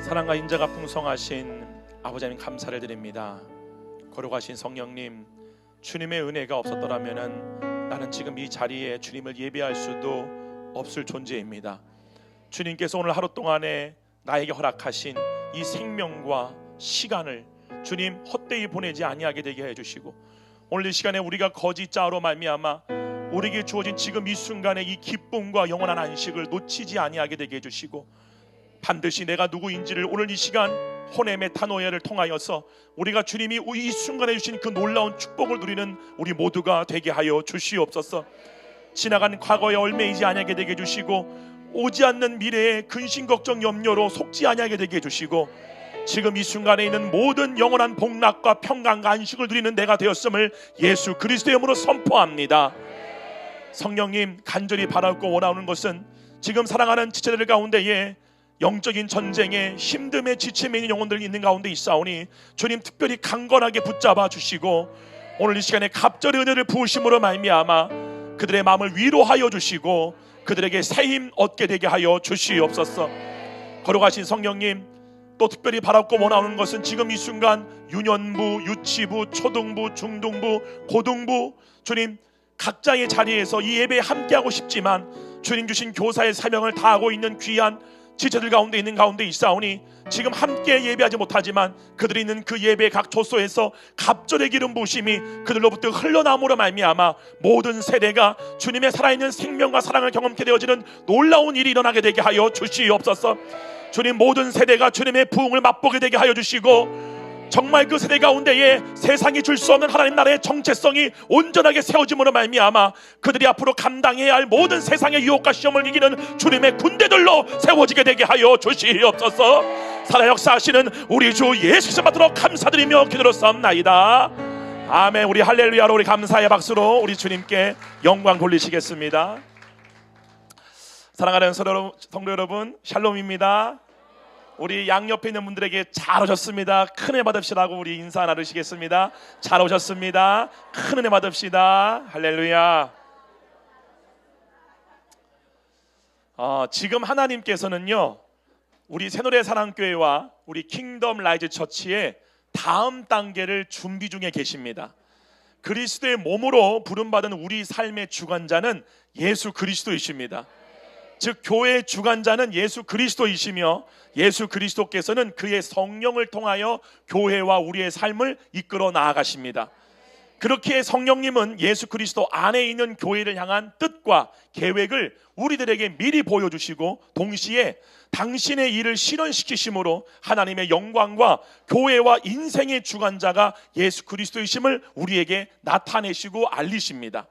사랑과 인자가 풍성하신 아버지 하나님 감사를 드립니다. 거룩하신 성령님, 주님의 은혜가 없었더라면 나는 지금 이 자리에 주님을 예배할 수도 없을 존재입니다. 주님께서 오늘 하루 동안에 나에게 허락하신 이 생명과 시간을 주님 헛되이 보내지 아니하게 되게 해주시고, 오늘 이 시간에 우리가 거짓 자로 말미암아 우리에게 주어진 지금 이 순간에 이 기쁨과 영원한 안식을 놓치지 아니하게 되게 해주시고, 반드시 내가 누구인지를 오늘 이 시간 혼의 메타노이아를 통하여서 우리가 주님이 이 순간에 주신 그 놀라운 축복을 누리는 우리 모두가 되게 하여 주시옵소서. 지나간 과거에 얽매이지 아니하게 되게 해주시고, 오지 않는 미래에 근심 걱정 염려로 속지 아니하게 되게 해주시고, 지금 이 순간에 있는 모든 영원한 복락과 평강과 안식을 누리는 내가 되었음을 예수 그리스도의 이름으로 선포합니다. 성령님, 간절히 바라고 원하는 것은 지금 사랑하는 지체들 가운데에 영적인 전쟁에 힘듦에 지침에 있는 영혼들이 있는 가운데 있사오니 주님 특별히 강건하게 붙잡아 주시고, 오늘 이 시간에 갑절의 은혜를 부으심으로 말미암아 그들의 마음을 위로하여 주시고 그들에게 새 힘 얻게 되게 하여 주시옵소서. 거룩하신 성령님, 또 특별히 바라고 원하는 것은 지금 이 순간 유년부, 유치부, 초등부, 중등부, 고등부, 주님 각자의 자리에서 이 예배에 함께하고 싶지만 주님 주신 교사의 사명을 다하고 있는 귀한 지체들 가운데 있는 가운데 있사오니 지금 함께 예배하지 못하지만 그들이 있는 그 예배 각 조소에서 갑절의 기름 부으심이 그들로부터 흘러나오므로 말미암아 모든 세대가 주님의 살아있는 생명과 사랑을 경험케 되어지는 놀라운 일이 일어나게 되게 하여 주시옵소서. 주님, 모든 세대가 주님의 부흥을 맛보게 되게 하여 주시고, 정말 그 세대 가운데에 세상이 줄 수 없는 하나님 나라의 정체성이 온전하게 세워짐으로 말미암아 그들이 앞으로 감당해야 할 모든 세상의 유혹과 시험을 이기는 주님의 군대들로 세워지게 되게 하여 주시옵소서. 살아 역사하시는 우리 주 예수 그리스도 받들어 감사드리며 기도로싸움나이다. 아멘. 우리 할렐루야로 우리 감사의 박수로 우리 주님께 영광 돌리시겠습니다. 사랑하는 성도 여러분, 샬롬입니다. 우리 양옆에 있는 분들에게 잘 오셨습니다, 큰 은혜 받읍시라고 우리 인사 나누시겠습니다. 잘 오셨습니다, 큰 은혜 받읍시다. 할렐루야. 지금 하나님께서는요, 우리 새노래 사랑교회와 우리 킹덤 라이즈 처치의 다음 단계를 준비 중에 계십니다. 그리스도의 몸으로 부름받은 우리 삶의 주관자는 예수 그리스도이십니다. 즉 교회의 주관자는 예수 그리스도이시며 예수 그리스도께서는 그의 성령을 통하여 교회와 우리의 삶을 이끌어 나아가십니다. 그렇게 성령님은 예수 그리스도 안에 있는 교회를 향한 뜻과 계획을 우리들에게 미리 보여주시고, 동시에 당신의 일을 실현시키심으로 하나님의 영광과 교회와 인생의 주관자가 예수 그리스도이심을 우리에게 나타내시고 알리십니다.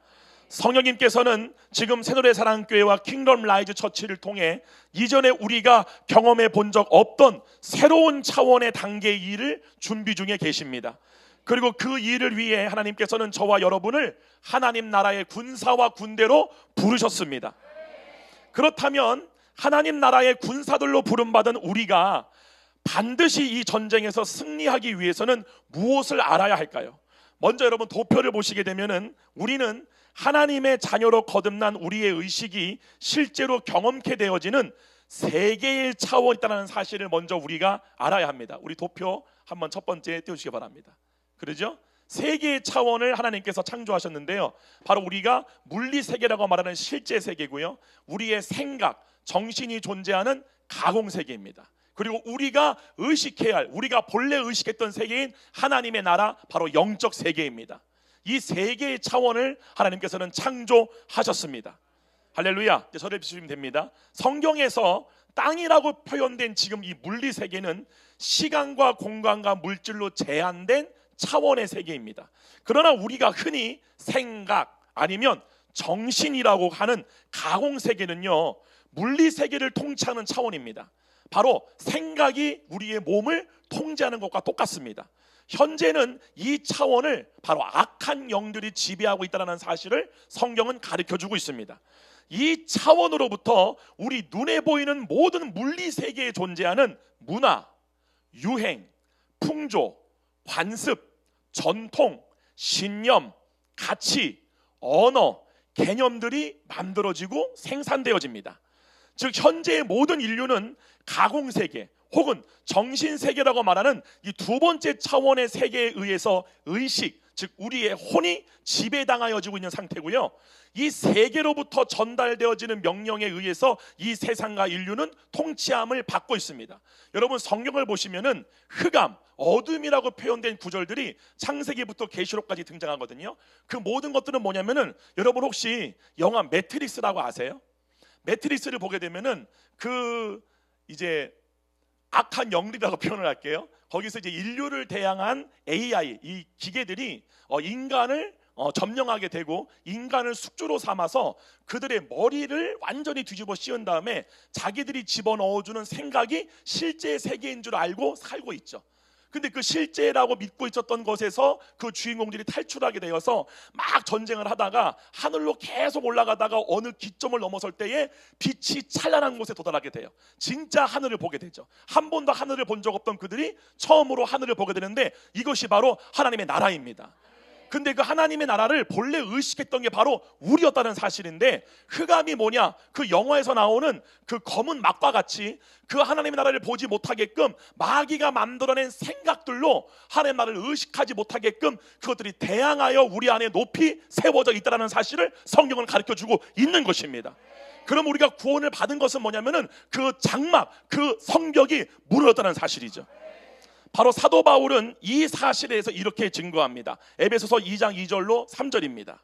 성령님께서는 지금 새노래 사랑교회와 킹덤 라이즈 처치를 통해 이전에 우리가 경험해 본 적 없던 새로운 차원의 단계의 일을 준비 중에 계십니다. 그리고 그 일을 위해 하나님께서는 저와 여러분을 하나님 나라의 군사와 군대로 부르셨습니다. 그렇다면 하나님 나라의 군사들로 부름받은 우리가 반드시 이 전쟁에서 승리하기 위해서는 무엇을 알아야 할까요? 먼저 여러분 도표를 보시게 되면은 우리는 하나님의 자녀로 거듭난 우리의 의식이 실제로 경험케 되어지는 세 개의 차원이 있다는 사실을 먼저 우리가 알아야 합니다. 우리 도표 한번 첫 번째 띄워주시기 바랍니다. 그러죠? 세 개의 차원을 하나님께서 창조하셨는데요, 바로 우리가 물리세계라고 말하는 실제 세계고요, 우리의 생각, 정신이 존재하는 가공세계입니다. 그리고 우리가 의식해야 할, 우리가 본래 의식했던 세계인 하나님의 나라, 바로 영적 세계입니다. 이 세 개의 차원을 하나님께서는 창조하셨습니다. 할렐루야. 이제 저를 비추시면 됩니다. 성경에서 땅이라고 표현된 지금 이 물리 세계는 시간과 공간과 물질로 제한된 차원의 세계입니다. 그러나 우리가 흔히 생각 아니면 정신이라고 하는 가공 세계는요, 물리 세계를 통치하는 차원입니다. 바로 생각이 우리의 몸을 통제하는 것과 똑같습니다. 현재는 이 차원을 바로 악한 영들이 지배하고 있다는 사실을 성경은 가르쳐주고 있습니다. 이 차원으로부터 우리 눈에 보이는 모든 물리 세계에 존재하는 문화, 유행, 풍조, 관습, 전통, 신념, 가치, 언어, 개념들이 만들어지고 생산되어집니다. 즉 현재의 모든 인류는 가공세계 혹은 정신세계라고 말하는 이 두 번째 차원의 세계에 의해서 의식, 즉 우리의 혼이 지배당하여지고 있는 상태고요. 이 세계로부터 전달되어지는 명령에 의해서 이 세상과 인류는 통치함을 받고 있습니다. 여러분 성경을 보시면은 흑암, 어둠이라고 표현된 구절들이 창세기부터 계시록까지 등장하거든요. 그 모든 것들은 뭐냐면은 여러분 혹시 영화 매트릭스라고 아세요? 매트릭스를 보게 되면은 그 이제 악한 영들이라고 표현을 할게요. 거기서 이제 인류를 대항한 AI, 이 기계들이 인간을 점령하게 되고 인간을 숙주로 삼아서 그들의 머리를 완전히 뒤집어 씌운 다음에 자기들이 집어넣어주는 생각이 실제 세계인 줄 알고 살고 있죠. 근데 그 실제라고 믿고 있었던 것에서 그 주인공들이 탈출하게 되어서 막 전쟁을 하다가 하늘로 계속 올라가다가 어느 기점을 넘어설 때에 빛이 찬란한 곳에 도달하게 돼요. 진짜 하늘을 보게 되죠. 한 번도 하늘을 본 적 없던 그들이 처음으로 하늘을 보게 되는데 이것이 바로 하나님의 나라입니다. 근데 그 하나님의 나라를 본래 의식했던 게 바로 우리였다는 사실인데, 흑암이 뭐냐? 그 영화에서 나오는 그 검은 막과 같이 그 하나님의 나라를 보지 못하게끔 마귀가 만들어낸 생각들로 하나님의 나라를 의식하지 못하게끔 그것들이 대항하여 우리 안에 높이 세워져 있다는 사실을 성경은 가르쳐주고 있는 것입니다. 그럼 우리가 구원을 받은 것은 뭐냐면은 그 장막, 그 성벽이 무너졌다는 사실이죠. 바로 사도 바울은 이 사실에 대해서 이렇게 증거합니다. 에베소서 2장 2절로 3절입니다.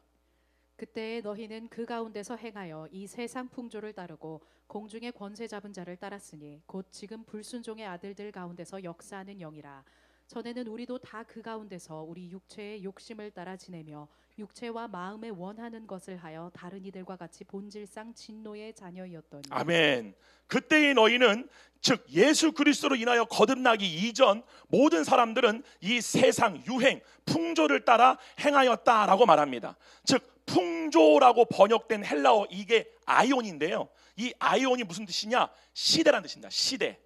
그때에 너희는 그 가운데서 행하여 이 세상 풍조를 따르고 공중의 권세 잡은 자를 따랐으니 곧 지금 불순종의 아들들 가운데서 역사하는 영이라. 전에는 우리도 다 그 가운데서 우리 육체의 욕심을 따라 지내며 육체와 마음에 원하는 것을 하여 다른 이들과 같이 본질상 진노의 자녀이었더니. 아멘. 그때의 너희는 즉 예수 그리스도로 인하여 거듭나기 이전 모든 사람들은 이 세상 유행 풍조를 따라 행하였다라고 말합니다. 즉 풍조라고 번역된 헬라어 이게 아이온인데요. 이 아이온이 무슨 뜻이냐? 시대라는 뜻입니다. 시대.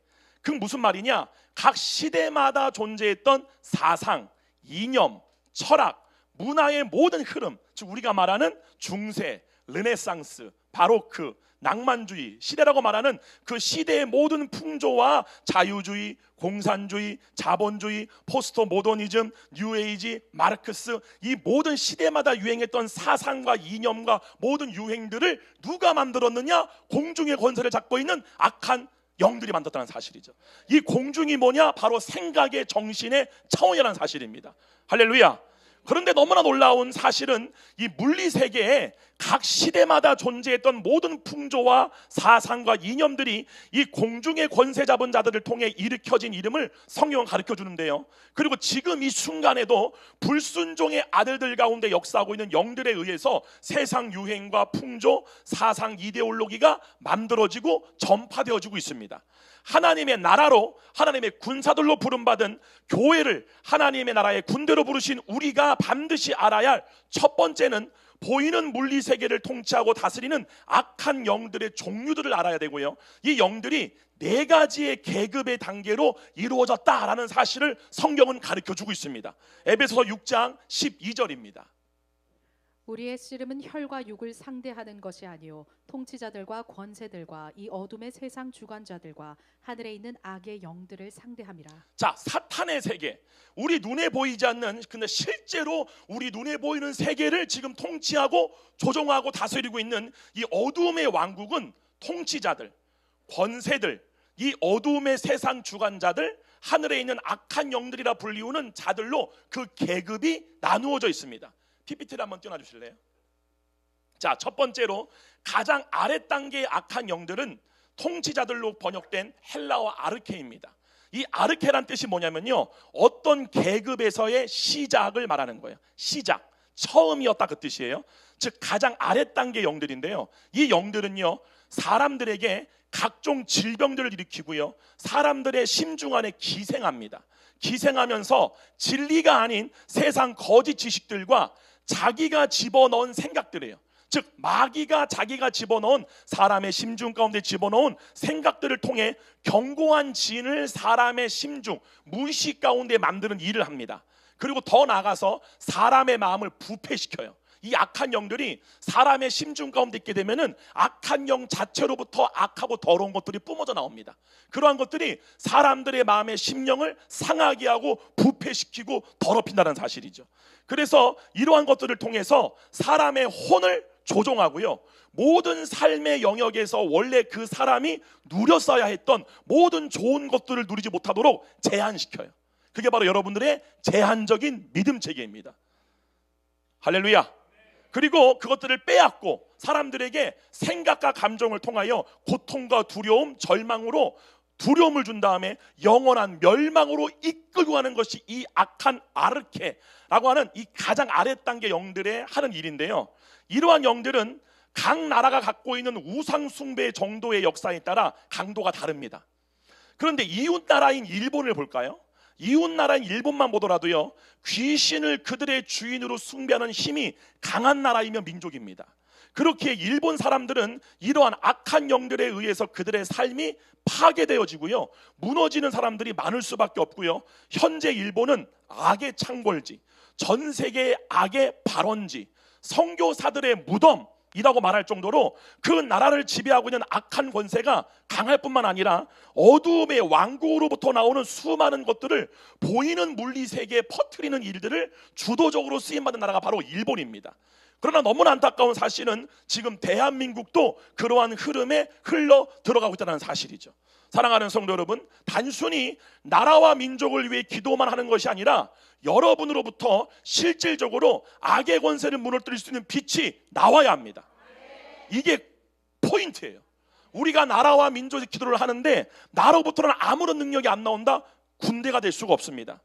그 무슨 말이냐? 각 시대마다 존재했던 사상, 이념, 철학, 문화의 모든 흐름, 즉 우리가 말하는 중세, 르네상스, 바로크, 낭만주의 시대라고 말하는 그 시대의 모든 풍조와 자유주의, 공산주의, 자본주의, 포스트 모더니즘, 뉴에이지, 마르크스, 이 모든 시대마다 유행했던 사상과 이념과 모든 유행들을 누가 만들었느냐? 공중의 권세를 잡고 있는 악한 영들이 만들었다는 사실이죠. 이 공중이 뭐냐? 바로 생각의 정신의 차원이라는 사실입니다. 할렐루야. 그런데 너무나 놀라운 사실은 이 물리세계에 각 시대마다 존재했던 모든 풍조와 사상과 이념들이 이 공중의 권세 잡은 자들을 통해 일으켜진 이름을 성경은 가르쳐 주는데요. 그리고 지금 이 순간에도 불순종의 아들들 가운데 역사하고 있는 영들에 의해서 세상 유행과 풍조, 사상, 이데올로기가 만들어지고 전파되어지고 있습니다. 하나님의 나라로 하나님의 군사들로 부름받은 교회를 하나님의 나라의 군대로 부르신 우리가 반드시 알아야 할 첫 번째는 보이는 물리 세계를 통치하고 다스리는 악한 영들의 종류들을 알아야 되고요. 이 영들이 네 가지의 계급의 단계로 이루어졌다라는 사실을 성경은 가르쳐주고 있습니다. 에베소서 6장 12절입니다. 우리의 씨름은 혈과 육을 상대하는 것이 아니요 통치자들과 권세들과 이 어둠의 세상 주관자들과 하늘에 있는 악의 영들을 상대함이라. 자, 사탄의 세계, 우리 눈에 보이지 않는 근데 실제로 우리 눈에 보이는 세계를 지금 통치하고 조종하고 다스리고 있는 이 어둠의 왕국은 통치자들, 권세들, 이 어둠의 세상 주관자들, 하늘에 있는 악한 영들이라 불리우는 자들로 그 계급이 나누어져 있습니다. PPT를 한번 띄워놔주실래요? 자, 첫 번째로 가장 아래 단계의 악한 영들은 통치자들로 번역된 헬라어 아르케입니다. 이 아르케란 뜻이 뭐냐면요, 어떤 계급에서의 시작을 말하는 거예요. 시작, 처음이었다 그 뜻이에요. 즉 가장 아래 단계 영들인데요, 이 영들은요 사람들에게 각종 질병들을 일으키고요, 사람들의 심중 안에 기생합니다. 기생하면서 진리가 아닌 세상 거짓 지식들과 자기가 집어넣은 생각들이에요. 즉 마귀가 자기가 집어넣은 사람의 심중 가운데 집어넣은 생각들을 통해 견고한 진을 사람의 심중, 무의식 가운데 만드는 일을 합니다. 그리고 더 나아가서 사람의 마음을 부패시켜요. 이 악한 영들이 사람의 심중 가운데 있게 되면은 악한 영 자체로부터 악하고 더러운 것들이 뿜어져 나옵니다. 그러한 것들이 사람들의 마음의 심령을 상하게 하고 부패시키고 더럽힌다는 사실이죠. 그래서 이러한 것들을 통해서 사람의 혼을 조종하고요, 모든 삶의 영역에서 원래 그 사람이 누렸어야 했던 모든 좋은 것들을 누리지 못하도록 제한시켜요. 그게 바로 여러분들의 제한적인 믿음 체계입니다. 할렐루야. 그리고 그것들을 빼앗고 사람들에게 생각과 감정을 통하여 고통과 두려움, 절망으로 두려움을 준 다음에 영원한 멸망으로 이끌고 가는 것이 이 악한 아르케라고 하는 이 가장 아래 단계 영들의 하는 일인데요, 이러한 영들은 각 나라가 갖고 있는 우상 숭배 정도의 역사에 따라 강도가 다릅니다. 그런데 이웃 나라인 일본을 볼까요? 이웃 나라인 일본만 보더라도요, 귀신을 그들의 주인으로 숭배하는 힘이 강한 나라이며 민족입니다. 그렇게 일본 사람들은 이러한 악한 영들에 의해서 그들의 삶이 파괴되어지고요, 무너지는 사람들이 많을 수밖에 없고요, 현재 일본은 악의 창궐지, 전 세계의 악의 발원지, 선교사들의 무덤이라고 말할 정도로 그 나라를 지배하고 있는 악한 권세가 강할 뿐만 아니라 어두움의 왕국으로부터 나오는 수많은 것들을 보이는 물리 세계에 퍼뜨리는 일들을 주도적으로 쓰임받은 나라가 바로 일본입니다. 그러나 너무나 안타까운 사실은 지금 대한민국도 그러한 흐름에 흘러 들어가고 있다는 사실이죠. 사랑하는 성도 여러분, 단순히 나라와 민족을 위해 기도만 하는 것이 아니라 여러분으로부터 실질적으로 악의 권세를 무너뜨릴 수 있는 빛이 나와야 합니다. 이게 포인트예요. 우리가 나라와 민족의 기도를 하는데 나로부터는 아무런 능력이 안 나온다? 군대가 될 수가 없습니다.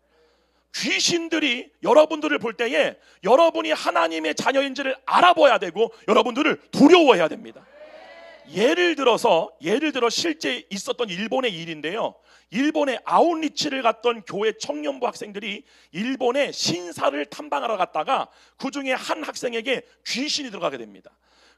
귀신들이 여러분들을 볼 때에 여러분이 하나님의 자녀인지를 알아봐야 되고 여러분들을 두려워해야 됩니다. 예를 들어 실제 있었던 일본의 일인데요, 일본의 아웃리치를 갔던 교회 청년부 학생들이 일본의 신사를 탐방하러 갔다가 그 중에 한 학생에게 귀신이 들어가게 됩니다.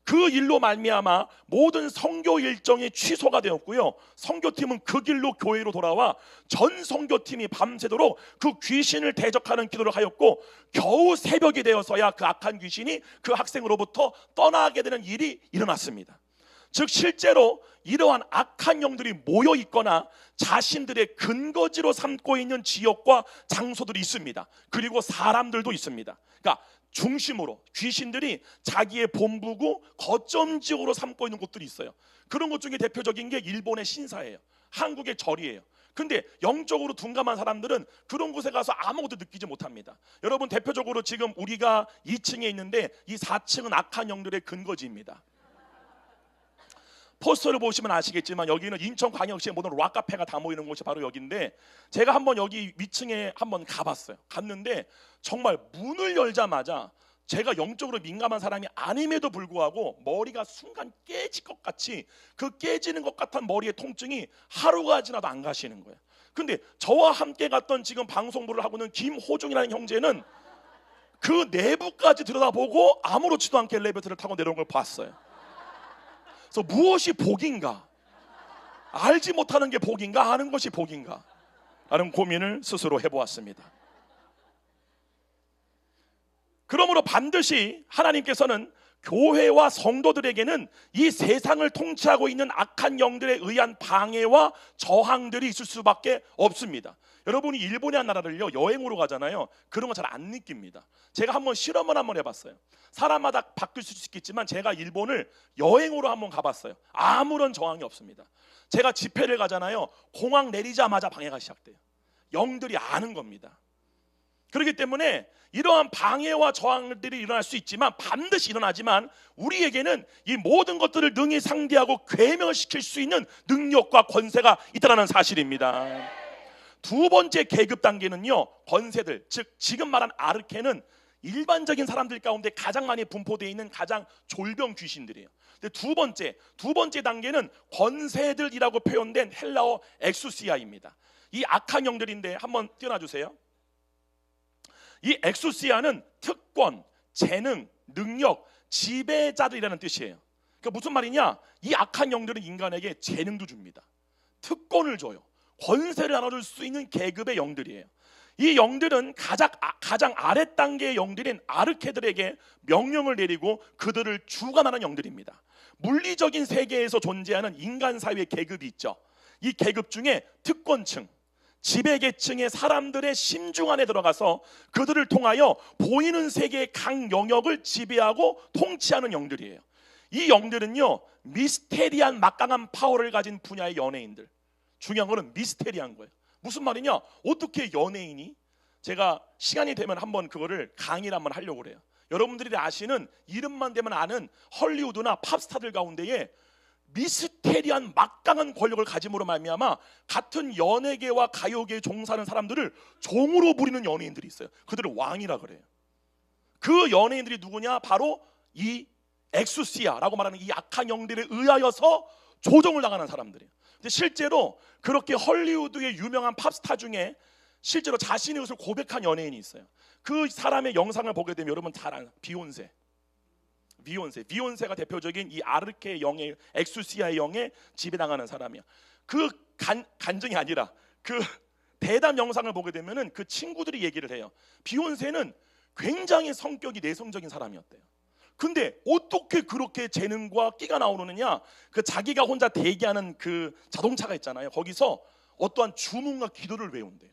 그 일로 말미암아 모든 선교 일정이 취소가 되었고요, 선교팀은 그 길로 교회로 돌아와 전 선교팀이 밤새도록 그 귀신을 대적하는 기도를 하였고, 겨우 새벽이 되어서야 그 악한 귀신이 그 학생으로부터 떠나게 되는 일이 일어났습니다. 즉 실제로 이러한 악한 영들이 모여 있거나 자신들의 근거지로 삼고 있는 지역과 장소들이 있습니다. 그리고 사람들도 있습니다. 그러니까 중심으로 귀신들이 자기의 본부고 거점 지역으로 삼고 있는 곳들이 있어요. 그런 것 중에 대표적인 게 일본의 신사예요. 한국의 절이에요. 근데 영적으로 둔감한 사람들은 그런 곳에 가서 아무것도 느끼지 못합니다. 여러분, 대표적으로 지금 우리가 2층에 있는데 이 4층은 악한 영들의 근거지입니다. 포스터를 보시면 아시겠지만 여기는 인천광역시의 모든 락카페가 다 모이는 곳이 바로 여기인데, 제가 한번 여기 위층에 한번 가봤어요. 갔는데 정말 문을 열자마자 제가 영적으로 민감한 사람이 아님에도 불구하고 머리가 순간 깨질 것 같이, 그 깨지는 것 같은 머리의 통증이 하루가 지나도 안 가시는 거예요. 근데 저와 함께 갔던 지금 방송부를 하고 있는 김호중이라는 형제는 그 내부까지 들여다보고 아무렇지도 않게 엘리베이터를 타고 내려온 걸 봤어요. 그래서 무엇이 복인가? 알지 못하는 게 복인가? 아는 것이 복인가? 라는 고민을 스스로 해보았습니다. 그러므로 반드시 하나님께서는 교회와 성도들에게는 이 세상을 통치하고 있는 악한 영들에 의한 방해와 저항들이 있을 수밖에 없습니다. 여러분이 일본이라는 나라를요 여행으로 가잖아요. 그런 거 잘 안 느낍니다. 제가 한번 실험을 한번 해봤어요. 사람마다 바뀔 수 있겠지만 제가 일본을 여행으로 한번 가봤어요. 아무런 저항이 없습니다. 제가 집회를 가잖아요. 공항 내리자마자 방해가 시작돼요. 영들이 아는 겁니다. 그렇기 때문에 이러한 방해와 저항들이 일어날 수 있지만, 반드시 일어나지만 우리에게는 이 모든 것들을 능히 상대하고 괴멸시킬 수 있는 능력과 권세가 있다는 사실입니다. 두 번째 계급 단계는요, 권세들, 즉 지금 말한 아르케는 일반적인 사람들 가운데 가장 많이 분포되어 있는 가장 졸병 귀신들이에요. 근데 두 번째 단계는 권세들이라고 표현된 헬라어 엑수시아입니다. 이 악한 영들인데 한번 띄워놔 주세요. 이 엑수시아는 특권, 재능, 능력, 지배자들이라는 뜻이에요. 그러니까 무슨 말이냐? 이 악한 영들은 인간에게 재능도 줍니다. 특권을 줘요. 권세를 나눠줄 수 있는 계급의 영들이에요. 이 영들은 가장 아래 단계의 영들인 아르케들에게 명령을 내리고 그들을 주관하는 영들입니다. 물리적인 세계에서 존재하는 인간 사회의 계급이 있죠. 이 계급 중에 특권층, 지배계층의 사람들의 심중 안에 들어가서 그들을 통하여 보이는 세계의 각 영역을 지배하고 통치하는 영들이에요. 이 영들은요, 미스테리한 막강한 파워를 가진 분야의 연예인들. 중요한 거는 미스테리한 거예요. 무슨 말이냐? 어떻게 연예인이, 제가 시간이 되면 한번 그거를 강의를 한번 하려고 그래요. 여러분들이 아시는, 이름만 되면 아는 헐리우드나 팝스타들 가운데에 미스테리한 막강한 권력을 가짐으로 말미암아 같은 연예계와 가요계에 종사하는 사람들을 종으로 부리는 연예인들이 있어요. 그들을 왕이라 그래요. 그 연예인들이 누구냐? 바로 이 엑수시아라고 말하는 이 악한 영들에 의하여서 조종을 당하는 사람들이에요. 근데 실제로 그렇게 헐리우드의 유명한 팝스타 중에 실제로 자신의 것을 고백한 연예인이 있어요. 그 사람의 영상을 보게 되면 여러분 잘 아는 비욘세가 대표적인 이 아르케 영의, 엑수시아의 영에 지배당하는 사람이야. 그 간증이 아니라 그 대담 영상을 보게 되면은 그 친구들이 얘기를 해요. 비욘세는 굉장히 성격이 내성적인 사람이었대요. 근데 어떻게 그렇게 재능과 끼가 나오느냐? 그 자기가 혼자 대기하는 그 자동차가 있잖아요. 거기서 어떠한 주문과 기도를 외운대요.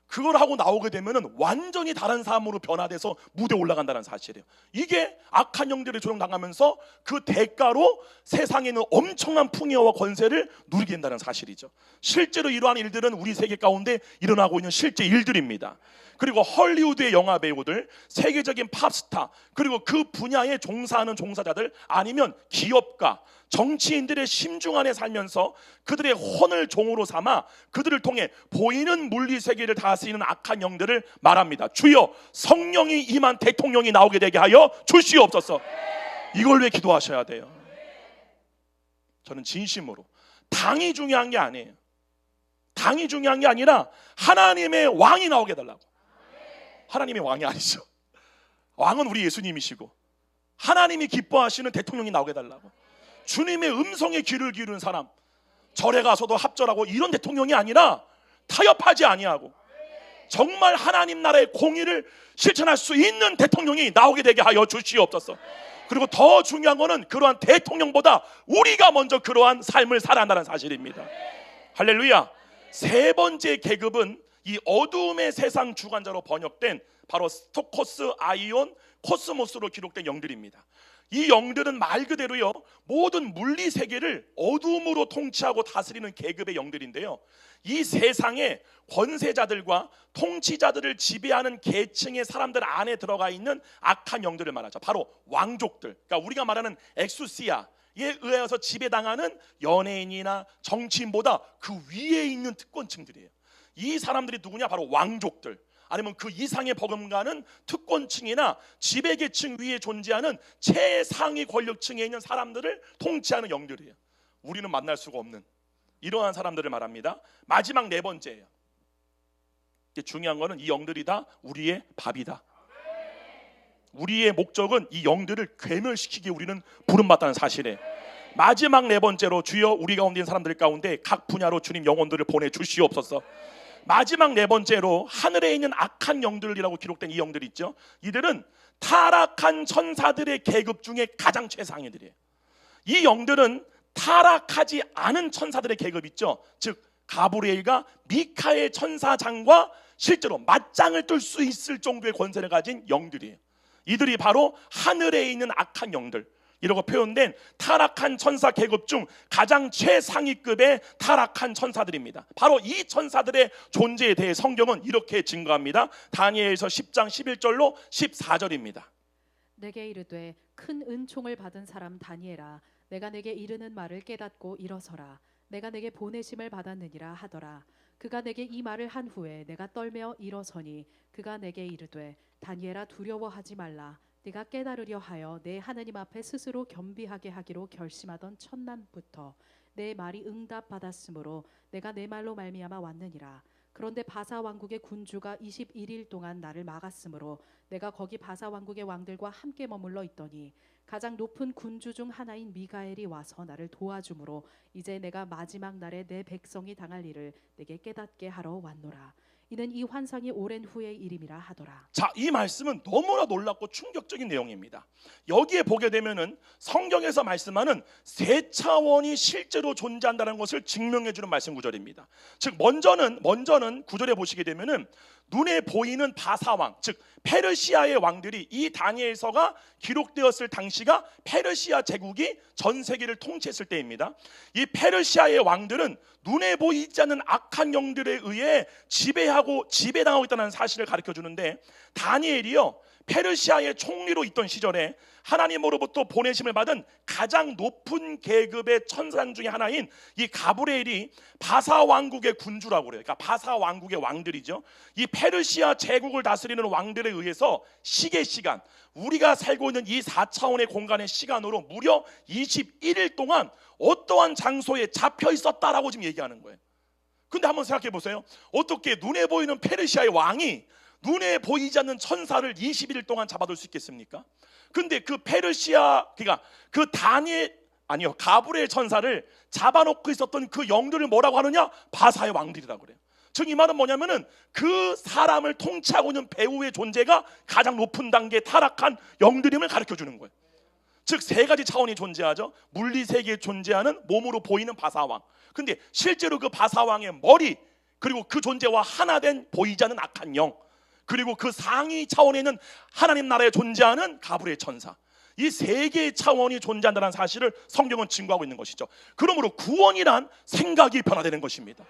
그걸 하고 나오게 되면은 완전히 다른 사람으로 변화돼서 무대에 올라간다는 사실이에요. 이게 악한 영들에 조종당하면서 그 대가로 세상에 있는 엄청난 풍요와 권세를 누리게 된다는 사실이죠. 실제로 이러한 일들은 우리 세계 가운데 일어나고 있는 실제 일들입니다. 그리고 헐리우드의 영화 배우들, 세계적인 팝스타, 그리고 그 분야에 종사하는 종사자들, 아니면 기업가, 정치인들의 심중 안에 살면서 그들의 혼을 종으로 삼아 그들을 통해 보이는 물리 세계를 다스리는 악한 영들을 말합니다. 주여, 성령이 임한 대통령이 나오게 되게 하여 주시옵소서. 이걸 왜 기도하셔야 돼요? 저는 진심으로, 당이 중요한 게 아니에요. 당이 중요한 게 아니라 하나님의 왕이 나오게 해달라고. 하나님의 왕이 아니죠. 왕은 우리 예수님이시고 하나님이 기뻐하시는 대통령이 나오게 해달라고. 주님의 음성에 귀를 기울이는 사람, 절에 가서도 합절하고 이런 대통령이 아니라 타협하지 아니하고 정말 하나님 나라의 공의를 실천할 수 있는 대통령이 나오게 되게 하여 주시옵소서. 그리고 더 중요한 거는 그러한 대통령보다 우리가 먼저 그러한 삶을 살아야 한다는 사실입니다. 할렐루야. 세 번째 계급은 이 어두움의 세상 주관자로 번역된 바로 스토코스, 아이온, 코스모스로 기록된 영들입니다. 이 영들은 말 그대로요, 모든 물리 세계를 어둠으로 통치하고 다스리는 계급의 영들인데요, 이 세상의 권세자들과 통치자들을 지배하는 계층의 사람들 안에 들어가 있는 악한 영들을 말하죠. 바로 왕족들, 그러니까 우리가 말하는 엑수시아에 의해서 지배당하는 연예인이나 정치인보다 그 위에 있는 특권층들이에요. 이 사람들이 누구냐? 바로 왕족들, 아니면 그 이상의 버금가는 특권층이나 지배계층 위에 존재하는 최상위 권력층에 있는 사람들을 통치하는 영들이에요. 우리는 만날 수가 없는 이러한 사람들을 말합니다. 마지막 네 번째예요. 중요한 거는 이 영들이 다 우리의 밥이다. 우리의 목적은 이 영들을 괴멸시키기에 우리는 부름받다는 사실이에요. 마지막 네 번째로, 주여 우리 가운데 있는 사람들 가운데 각 분야로 주님 영혼들을 보내주시옵소서. 마지막 네 번째로, 하늘에 있는 악한 영들이라고 기록된 이 영들이 있죠. 이들은 타락한 천사들의 계급 중에 가장 최상위들이에요. 이 영들은 타락하지 않은 천사들의 계급 있죠. 즉 가브리엘과 미카엘 천사장과 실제로 맞짱을 뜰 수 있을 정도의 권세를 가진 영들이에요. 이들이 바로 하늘에 있는 악한 영들, 이라고 표현된 타락한 천사 계급 중 가장 최상위급의 타락한 천사들입니다. 바로 이 천사들의 존재에 대해 성경은 이렇게 증거합니다. 다니엘서 10장 11절로 14절입니다. 내게 이르되 큰 은총을 받은 사람 다니엘아, 내가 내게 이르는 말을 깨닫고 일어서라. 내가 내게 보내심을 받았느니라 하더라. 그가 내게 이 말을 한 후에 내가 떨며 일어서니 그가 내게 이르되 다니엘아, 두려워하지 말라. 네가 깨달으려 하여 내 하나님 앞에 스스로 겸비하게 하기로 결심하던 첫날부터 내 말이 응답받았으므로 내가 내 말로 말미암아 왔느니라. 그런데 바사 왕국의 군주가 21일 동안 나를 막았으므로 내가 거기 바사 왕국의 왕들과 함께 머물러 있더니 가장 높은 군주 중 하나인 미가엘이 와서 나를 도와주므로 이제 내가 마지막 날에 내 백성이 당할 일을 내게 깨닫게 하러 왔노라. 이는 이 환상이 오랜 후의 일임이라 하더라. 자, 이 말씀은 너무나 놀랍고 충격적인 내용입니다. 여기에 보게 되면은 성경에서 말씀하는 세 차원이 실제로 존재한다는 것을 증명해 주는 말씀 구절입니다. 즉 먼저는 구절에 보시게 되면은 눈에 보이는 바사왕, 즉 페르시아의 왕들이, 이 다니엘서가 기록되었을 당시가 페르시아 제국이 전 세계를 통치했을 때입니다. 이 페르시아의 왕들은 눈에 보이지 않는 악한 영들에 의해 지배당하고 있다는 사실을 가르쳐 주는데, 다니엘이요 페르시아의 총리로 있던 시절에 하나님으로부터 보내심을 받은 가장 높은 계급의 천사장 중에 하나인 이 가브리엘이 바사 왕국의 군주라고 그래요. 그러니까 바사 왕국의 왕들이죠. 이 페르시아 제국을 다스리는 왕들에 의해서 시계 시간, 우리가 살고 있는 이 4차원의 공간의 시간으로 무려 21일 동안 어떠한 장소에 잡혀 있었다라고 지금 얘기하는 거예요. 근데 한번 생각해 보세요. 어떻게 눈에 보이는 페르시아의 왕이 눈에 보이지 않는 천사를 21일 동안 잡아둘 수 있겠습니까? 근데 그 그러니까 그 가브리엘 천사를 잡아놓고 있었던 그 영들을 뭐라고 하느냐? 바사의 왕들이라고 그래요. 즉 이 말은 뭐냐면은 그 사람을 통치하고 있는 배후의 존재가 가장 높은 단계에 타락한 영들임을 가르쳐 주는 거예요. 즉 세 가지 차원이 존재하죠. 물리 세계에 존재하는 몸으로 보이는 바사왕. 근데 실제로 그 바사왕의 머리, 그리고 그 존재와 하나 된 보이지 않는 악한 영, 그리고 그 상위 차원에 있는 하나님 나라에 존재하는 가브리엘 천사, 이 세 개의 차원이 존재한다는 사실을 성경은 증거하고 있는 것이죠. 그러므로 구원이란 생각이 변화되는 것입니다.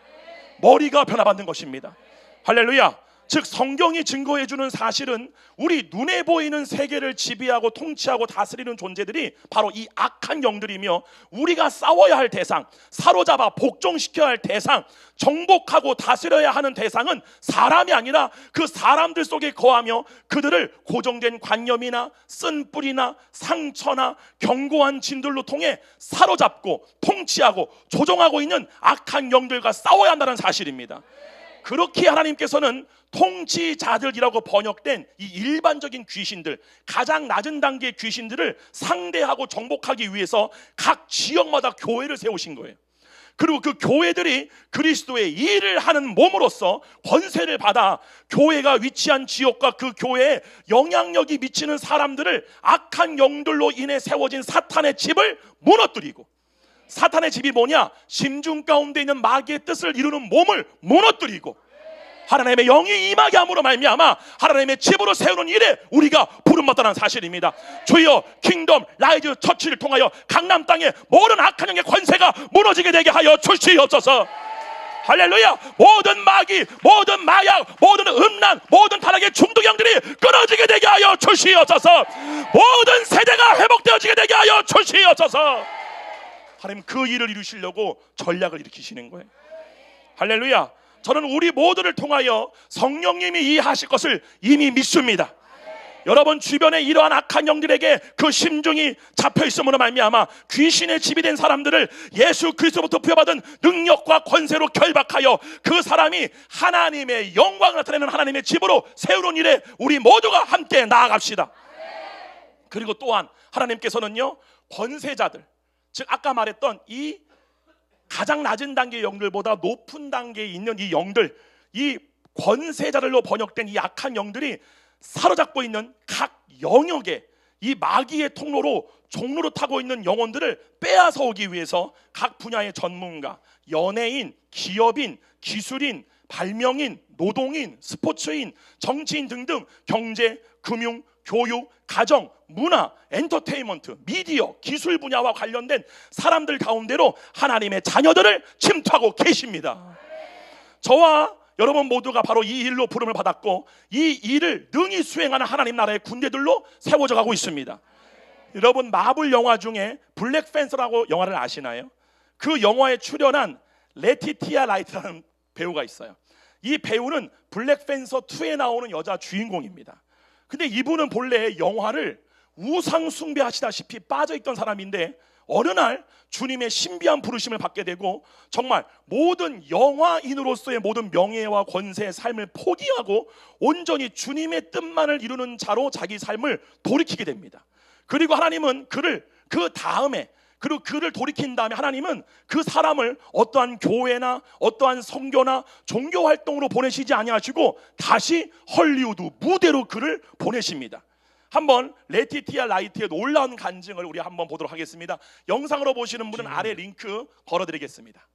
머리가 변화받는 것입니다. 할렐루야. 즉 성경이 증거해주는 사실은 우리 눈에 보이는 세계를 지배하고 통치하고 다스리는 존재들이 바로 이 악한 영들이며, 우리가 싸워야 할 대상, 사로잡아 복종시켜야 할 대상, 정복하고 다스려야 하는 대상은 사람이 아니라 그 사람들 속에 거하며 그들을 고정된 관념이나 쓴뿌리나 상처나 견고한 진들로 통해 사로잡고 통치하고 조종하고 있는 악한 영들과 싸워야 한다는 사실입니다. 그렇게 하나님께서는 통치자들이라고 번역된 이 일반적인 귀신들, 가장 낮은 단계의 귀신들을 상대하고 정복하기 위해서 각 지역마다 교회를 세우신 거예요. 그리고 그 교회들이 그리스도의 일을 하는 몸으로서 권세를 받아 교회가 위치한 지역과 그 교회에 영향력이 미치는 사람들을 악한 영들로 인해 세워진 사탄의 집을 무너뜨리고, 사탄의 집이 뭐냐? 심중 가운데 있는 마귀의 뜻을 이루는 몸을 무너뜨리고 하나님의 영이 임하게 함으로 말미암아 하나님의 집으로 세우는 일에 우리가 부름받다는 사실입니다. 주여 킹덤 라이즈 처치를 통하여 강남 땅에 모든 악한 영의 권세가 무너지게 되게 하여 주시옵소서. 할렐루야. 모든 마귀, 모든 마약, 모든 음란, 모든 타락의 중독형들이 끊어지게 되게 하여 주시옵소서. 모든 세대가 회복되어지게 되게 하여 주시옵소서. 하나님 그 일을 이루시려고 전략을 일으키시는 거예요. 할렐루야. 저는 우리 모두를 통하여 성령님이 이 하실 것을 이미 믿습니다. 여러분 주변에 이러한 악한 영들에게 그 심중이 잡혀 있음으로 말미암아 귀신의 집이 된 사람들을 예수 그리스도부터 부여받은 능력과 권세로 결박하여 그 사람이 하나님의 영광을 나타내는 하나님의 집으로 세우는 일에 우리 모두가 함께 나아갑시다. 그리고 또한 하나님께서는요, 권세자들, 즉 아까 말했던 이 가장 낮은 단계의 영들보다 높은 단계에 있는 이 영들, 이 권세자들로 번역된 이 악한 영들이 사로잡고 있는 각 영역에 이 마귀의 통로로 종로로 타고 있는 영혼들을 빼앗아 오기 위해서 각 분야의 전문가, 연예인, 기업인, 기술인, 발명인, 노동인, 스포츠인, 정치인 등등 경제, 금융, 교육, 가정, 문화, 엔터테인먼트, 미디어, 기술 분야와 관련된 사람들 가운데로 하나님의 자녀들을 침투하고 계십니다. 저와 여러분 모두가 바로 이 일로 부름을 받았고 이 일을 능히 수행하는 하나님 나라의 군대들로 세워져 가고 있습니다. 여러분 마블 영화 중에 블랙팬서라고 영화를 아시나요? 그 영화에 출연한 레티티아 라이트라는 배우가 있어요. 이 배우는 블랙팬서 2에 나오는 여자 주인공입니다. 근데 이분은 본래 영화를 우상 숭배하시다시피 빠져있던 사람인데 어느 날 주님의 신비한 부르심을 받게 되고 정말 모든 영화인으로서의 모든 명예와 권세의 삶을 포기하고 온전히 주님의 뜻만을 이루는 자로 자기 삶을 돌이키게 됩니다. 그리고 하나님은 그를 그 다음에 그리고 그를 돌이킨 다음에 하나님은 그 사람을 어떠한 교회나 어떠한 선교나 종교 활동으로 보내시지 아니하시고 다시 헐리우드 무대로 그를 보내십니다. 한번 레티티아 라이트의 놀라운 간증을 우리 한번 보도록 하겠습니다. 영상으로 보시는 분은 아래 링크 걸어드리겠습니다.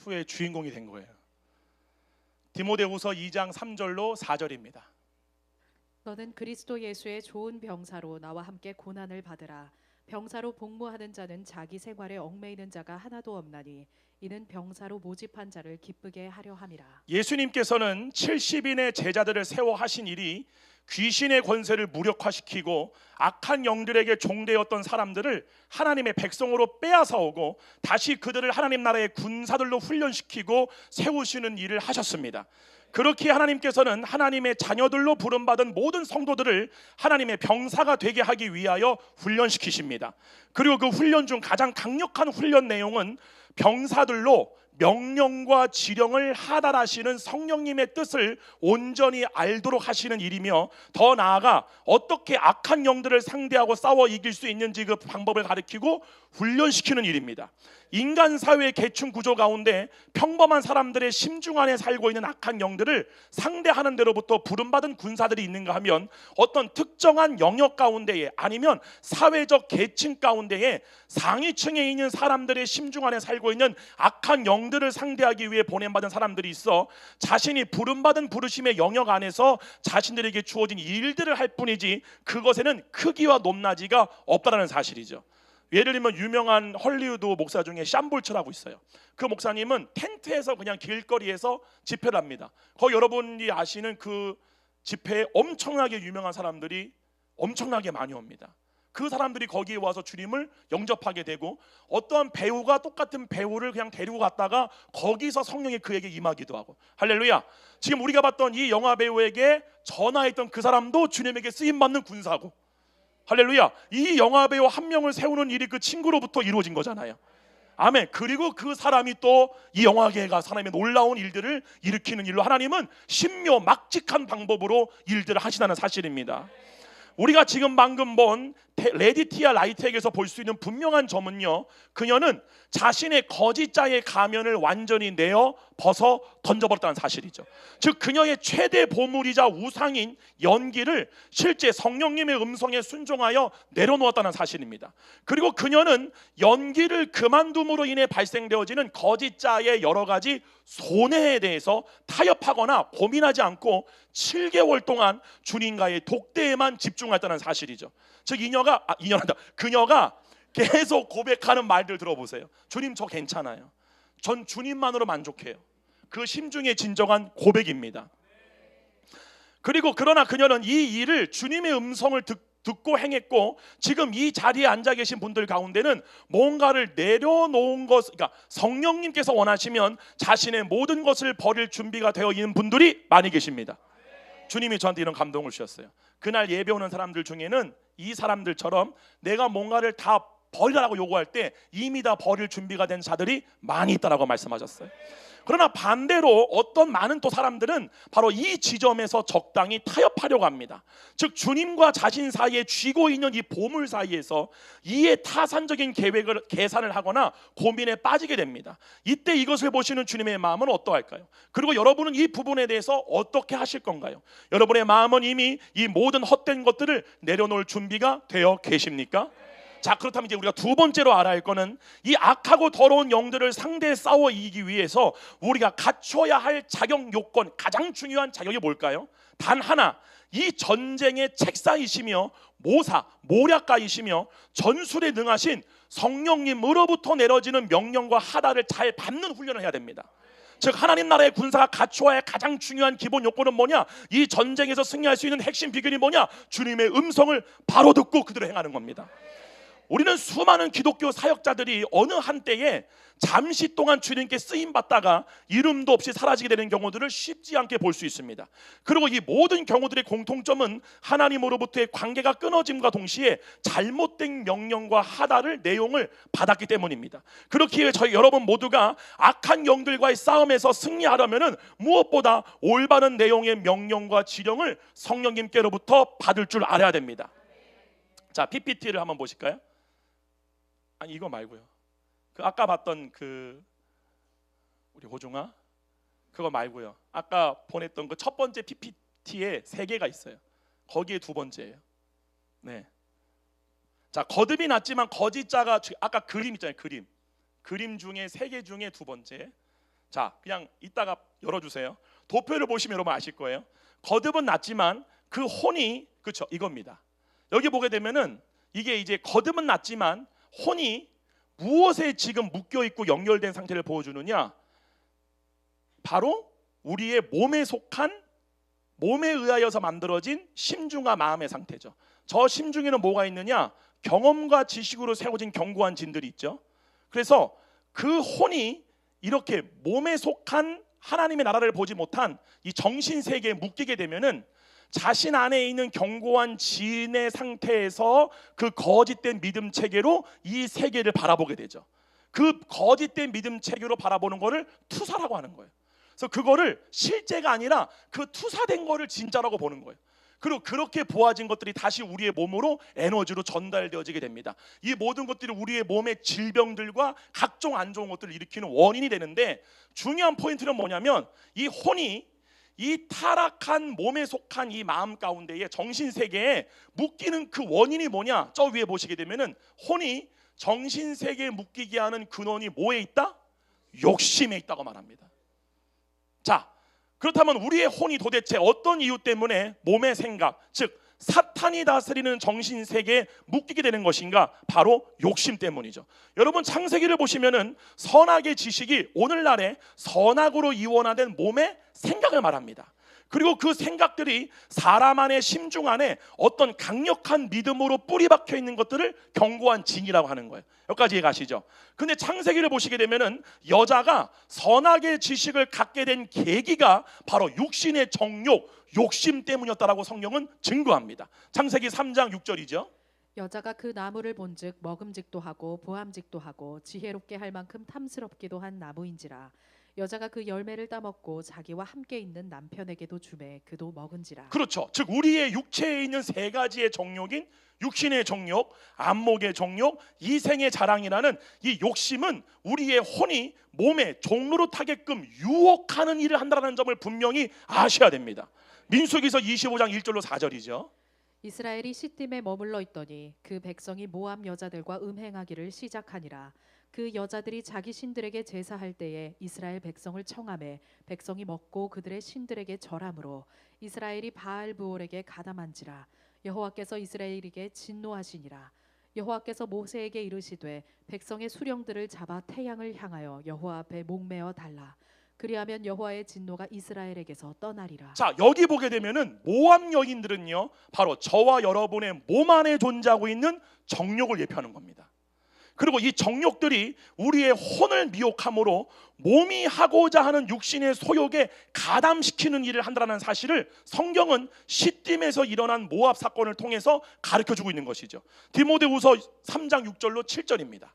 후에 주인공이 된 거예요. 디모데후서 2장 3절로 4절입니다. 너는 그리스도 예수의 좋은 병사로 나와 함께 고난을 받으라. 병사로 복무하는 자는 자기 생활에 얽매이는 자가 하나도 없나니 이는 병사로 모집한 자를 기쁘게 하려 함이라. 예수님께서는 70인의 제자들을 세워 하신 일이 귀신의 권세를 무력화시키고 악한 영들에게 종되었던 사람들을 하나님의 백성으로 빼앗아오고 다시 그들을 하나님 나라의 군사들로 훈련시키고 세우시는 일을 하셨습니다. 그렇게 하나님께서는 하나님의 자녀들로 부름받은 모든 성도들을 하나님의 병사가 되게 하기 위하여 훈련시키십니다. 그리고 그 훈련 중 가장 강력한 훈련 내용은 병사들로 명령과 지령을 하달하시는 성령님의 뜻을 온전히 알도록 하시는 일이며, 더 나아가 어떻게 악한 영들을 상대하고 싸워 이길 수 있는지 그 방법을 가르치고 훈련시키는 일입니다. 인간 사회의 계층 구조 가운데 평범한 사람들의 심중 안에 살고 있는 악한 영들을 상대하는 데로부터 부름받은 군사들이 있는가 하면 어떤 특정한 영역 가운데에 아니면 사회적 계층 가운데에 상위층에 있는 사람들의 심중 안에 살고 있는 악한 영들을 상대하기 위해 보냄받은 사람들이 있어 자신이 부름받은 부르심의 영역 안에서 자신들에게 주어진 일들을 할 뿐이지 그것에는 크기와 높낮이가 없다는 사실이죠. 예를 들면 유명한 헐리우드 목사 중에 샴볼처라고 있어요. 그 목사님은 텐트에서 그냥 길거리에서 집회를 합니다. 거기 여러분이 아시는 그 집회에 엄청나게 유명한 사람들이 엄청나게 많이 옵니다. 그 사람들이 거기에 와서 주님을 영접하게 되고 어떠한 배우가 똑같은 배우를 그냥 데리고 갔다가 거기서 성령이 그에게 임하기도 하고. 할렐루야. 지금 우리가 봤던 이 영화 배우에게 전화했던 그 사람도 주님에게 쓰임받는 군사고, 할렐루야. 이 영화배우 한 명을 세우는 일이 그 친구로부터 이루어진 거잖아요. 아멘. 그리고 그 사람이 또 이 영화계가 사람의 놀라운 일들을 일으키는 일로 하나님은 신묘막직한 방법으로 일들을 하시다는 사실입니다. 우리가 지금 방금 본 레디티아 라이트에게서 볼 수 있는 분명한 점은요, 그녀는 자신의 거짓자의 가면을 완전히 내어 벗어 던져버렸다는 사실이죠. 즉 그녀의 최대 보물이자 우상인 연기를 실제 성령님의 음성에 순종하여 내려놓았다는 사실입니다. 그리고 그녀는 연기를 그만둠으로 인해 발생되어지는 거짓자의 여러 가지 손해에 대해서 타협하거나 고민하지 않고 7개월 동안 주님과의 독대에만 집중했다는 사실이죠. 즉 그녀가 계속 고백하는 말들 들어보세요. 주님, 저 괜찮아요. 전 주님만으로 만족해요. 그 심중의 진정한 고백입니다. 그리고 그러나 그녀는 이 일을 주님의 음성을 듣고 행했고, 지금 이 자리에 앉아 계신 분들 가운데는 뭔가를 내려놓은 것, 그러니까 성령님께서 원하시면 자신의 모든 것을 버릴 준비가 되어 있는 분들이 많이 계십니다. 주님이 저한테 이런 감동을 주셨어요. 그날 예배 오는 사람들 중에는 이 사람들처럼 내가 뭔가를 다 버리라고 요구할 때 이미 다 버릴 준비가 된 자들이 많이 있다라고 말씀하셨어요. 그러나 반대로 어떤 많은 또 사람들은 바로 이 지점에서 적당히 타협하려고 합니다. 즉 주님과 자신 사이에 쥐고 있는 이 보물 사이에서 이에 타산적인 계산을 하거나 고민에 빠지게 됩니다. 이때 이것을 보시는 주님의 마음은 어떠할까요? 그리고 여러분은 이 부분에 대해서 어떻게 하실 건가요? 여러분의 마음은 이미 이 모든 헛된 것들을 내려놓을 준비가 되어 계십니까? 자, 그렇다면 이제 우리가 두 번째로 알아야 할 것은 이 악하고 더러운 영들을 상대에 싸워 이기기 위해서 우리가 갖춰야 할 자격 요건, 가장 중요한 자격이 뭘까요? 단 하나, 이 전쟁의 책사이시며 모략가이시며 전술에 능하신 성령님으로부터 내려지는 명령과 하달을 잘 받는 훈련을 해야 됩니다. 즉 하나님 나라의 군사가 갖추어야 할 가장 중요한 기본 요건은 뭐냐? 이 전쟁에서 승리할 수 있는 핵심 비결이 뭐냐? 주님의 음성을 바로 듣고 그대로 행하는 겁니다. 우리는 수많은 기독교 사역자들이 어느 한때에 잠시 동안 주님께 쓰임받다가 이름도 없이 사라지게 되는 경우들을 쉽지 않게 볼 수 있습니다. 그리고 이 모든 경우들의 공통점은 하나님으로부터의 관계가 끊어짐과 동시에 잘못된 명령과 하달을 내용을 받았기 때문입니다. 그렇기에 저희 여러분 모두가 악한 영들과의 싸움에서 승리하려면 무엇보다 올바른 내용의 명령과 지령을 성령님께로부터 받을 줄 알아야 됩니다. 자, PPT를 한번 보실까요? 아니 이거 말고요. 그 아까 봤던 그 우리 호중아 그거 말고요. 아까 보냈던 그 첫 번째 PPT에 3개가 있어요. 거기에 두 번째예요. 네. 자, 거듭이 났지만 거짓자가 아까 그림 있잖아요. 그림 중에 3개 중에 두 번째. 자, 그냥 이따가 열어주세요. 도표를 보시면 여러분 아실 거예요. 거듭은 났지만 그 혼이, 그렇죠, 이겁니다. 여기 보게 되면은 이게 이제 거듭은 났지만 혼이 무엇에 지금 묶여 있고 연결된 상태를 보여주느냐? 바로 우리의 몸에 속한, 몸에 의하여서 만들어진 심중과 마음의 상태죠. 저 심중에는 뭐가 있느냐? 경험과 지식으로 세워진 견고한 진들이 있죠. 그래서 그 혼이 이렇게 몸에 속한 하나님의 나라를 보지 못한 이 정신 세계에 묶이게 되면은 자신 안에 있는 견고한 진의 상태에서 그 거짓된 믿음 체계로 이 세계를 바라보게 되죠. 그 거짓된 믿음 체계로 바라보는 거를 투사라고 하는 거예요. 그래서 그거를 실제가 아니라 그 투사된 거를 진짜라고 보는 거예요. 그리고 그렇게 보아진 것들이 다시 우리의 몸으로 에너지로 전달되어지게 됩니다. 이 모든 것들이 우리의 몸의 질병들과 각종 안 좋은 것들을 일으키는 원인이 되는데, 중요한 포인트는 뭐냐면 이 혼이 이 타락한 몸에 속한 이 마음 가운데에 정신 세계에 묶이는 그 원인이 뭐냐? 저 위에 보시게 되면은 혼이 정신 세계에 묶이게 하는 근원이 뭐에 있다? 욕심에 있다고 말합니다. 자, 그렇다면 우리의 혼이 도대체 어떤 이유 때문에 몸의 생각, 즉 사탄이 다스리는 정신 세계에 묶이게 되는 것인가? 바로 욕심 때문이죠. 여러분, 창세기를 보시면은 선악의 지식이 오늘날의 선악으로 이원화된 몸의 생각을 말합니다. 그리고 그 생각들이 사람 안의 심중 안에 어떤 강력한 믿음으로 뿌리 박혀 있는 것들을 견고한 진이라고 하는 거예요. 여기까지 이해가시죠? 근데 창세기를 보시게 되면은 여자가 선악의 지식을 갖게 된 계기가 바로 육신의 정욕, 욕심 때문이었다라고 성경은 증거합니다. 창세기 3장 6절이죠. 여자가 그 나무를 본즉 먹음직도 하고 보암직도 하고 지혜롭게 할 만큼 탐스럽기도 한 나무인지라. 여자가 그 열매를 따먹고 자기와 함께 있는 남편에게도 주매 그도 먹은지라. 그렇죠. 즉 우리의 육체에 있는 세 가지의 정욕인 육신의 정욕, 안목의 정욕, 이생의 자랑이라는 이 욕심은 우리의 혼이 몸에 종로로 타게끔 유혹하는 일을 한다는 점을 분명히 아셔야 됩니다. 민수기서 25장 1절로 4절이죠. 이스라엘이 시딤에 머물러 있더니 그 백성이 모압 여자들과 음행하기를 시작하니라. 그 여자들이 자기 신들에게 제사할 때에 이스라엘 백성을 청하매 백성이 먹고 그들의 신들에게 절함으로 이스라엘이 바알브올에게 가담한지라. 여호와께서 이스라엘에게 진노하시니라. 여호와께서 모세에게 이르시되 백성의 수령들을 잡아 태양을 향하여 여호와 앞에 목매어 달라. 그리하면 여호와의 진노가 이스라엘에게서 떠나리라. 자, 여기 보게 되면은 모압 여인들은요, 바로 저와 여러분의 몸 안에 존재하고 있는 정욕을 예표하는 겁니다. 그리고 이 정욕들이 우리의 혼을 미혹함으로 몸이 하고자 하는 육신의 소욕에 가담시키는 일을 한다는 사실을 성경은 시딤에서 일어난 모압 사건을 통해서 가르쳐주고 있는 것이죠. 디모데후서 3장 6절로 7절입니다.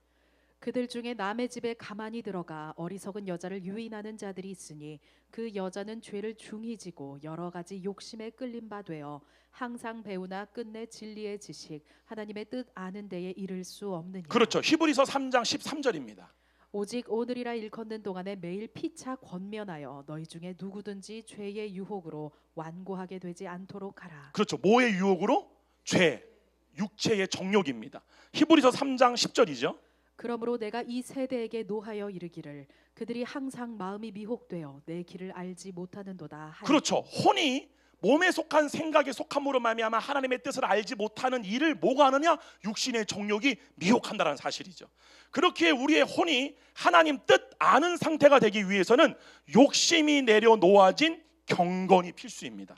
그들 중에 남의 집에 가만히 들어가 어리석은 여자를 유인하는 자들이 있으니 그 여자는 죄를 중히 지고 여러 가지 욕심에 끌린 바 되어 항상 배우나 끝내 진리의 지식 하나님의 뜻 아는 데에 이를 수 없느니라. 그렇죠. 히브리서 3장 13절입니다. 오직 오늘이라 일컫는 동안에 매일 피차 권면하여 너희 중에 누구든지 죄의 유혹으로 완고하게 되지 않도록 하라. 그렇죠. 뭐의 유혹으로? 죄, 육체의 정욕입니다. 히브리서 3장 10절이죠. 그러므로 내가 이 세대에게 노하여 이르기를 그들이 항상 마음이 미혹되어 내 길을 알지 못하는도다 하니. 그렇죠. 혼이 몸에 속한 생각에 속함으로 말미암아 하나님의 뜻을 알지 못하는 일을 뭐가 하느냐? 육신의 정욕이 미혹한다는 사실이죠. 그렇게 우리의 혼이 하나님 뜻 아는 상태가 되기 위해서는 욕심이 내려놓아진 경건이 필수입니다.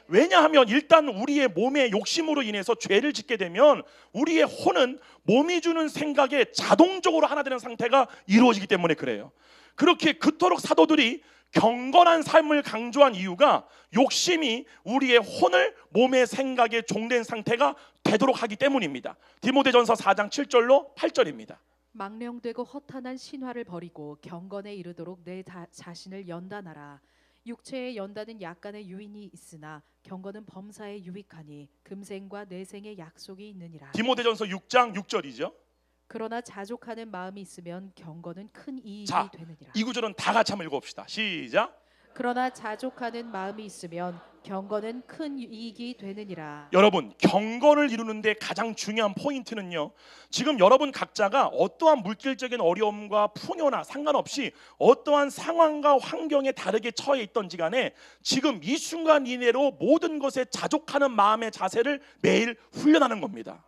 왜냐하면 일단 우리의 몸의 욕심으로 인해서 죄를 짓게 되면 우리의 혼은 몸이 주는 생각에 자동적으로 하나 되는 상태가 이루어지기 때문에 그래요. 그렇게 그토록 사도들이 경건한 삶을 강조한 이유가 욕심이 우리의 혼을 몸의 생각에 종된 상태가 되도록 하기 때문입니다. 디모데전서 4장 7절로 8절입니다. 망령되고 허탄한 신화를 버리고 경건에 이르도록 내 자신을 연단하라. 육체의 연단은 약간의 유인이 있으나 경건은 범사에 유익하니 금생과 내생의 약속이 있느니라. 디모데전서 6장 6절이죠. 그러나 자족하는 마음이 있으면 경건은 큰 이익이 자, 되느니라. 이 구절은 다 같이 한번 읽어봅시다. 시작. 그러나 자족하는 마음이 있으면 경건은 큰 이익이 되느니라. 여러분, 경건을 이루는데 가장 중요한 포인트는요, 지금 여러분 각자가 어떠한 물질적인 어려움과 풍요나 상관없이 어떠한 상황과 환경에 다르게 처해 있던지 간에 지금 이 순간 이내로 모든 것에 자족하는 마음의 자세를 매일 훈련하는 겁니다.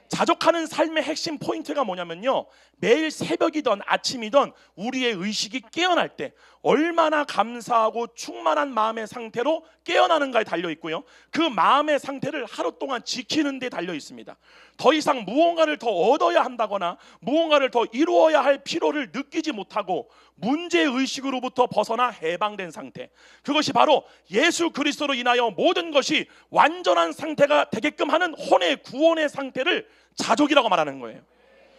자족하는 삶의 핵심 포인트가 뭐냐면요, 매일 새벽이든 아침이든 우리의 의식이 깨어날 때 얼마나 감사하고 충만한 마음의 상태로 깨어나는가에 달려 있고요, 그 마음의 상태를 하루 동안 지키는 데 달려 있습니다. 더 이상 무언가를 더 얻어야 한다거나 무언가를 더 이루어야 할 필요를 느끼지 못하고 문제의식으로부터 벗어나 해방된 상태, 그것이 바로 예수 그리스도로 인하여 모든 것이 완전한 상태가 되게끔 하는 혼의 구원의 상태를 자족이라고 말하는 거예요.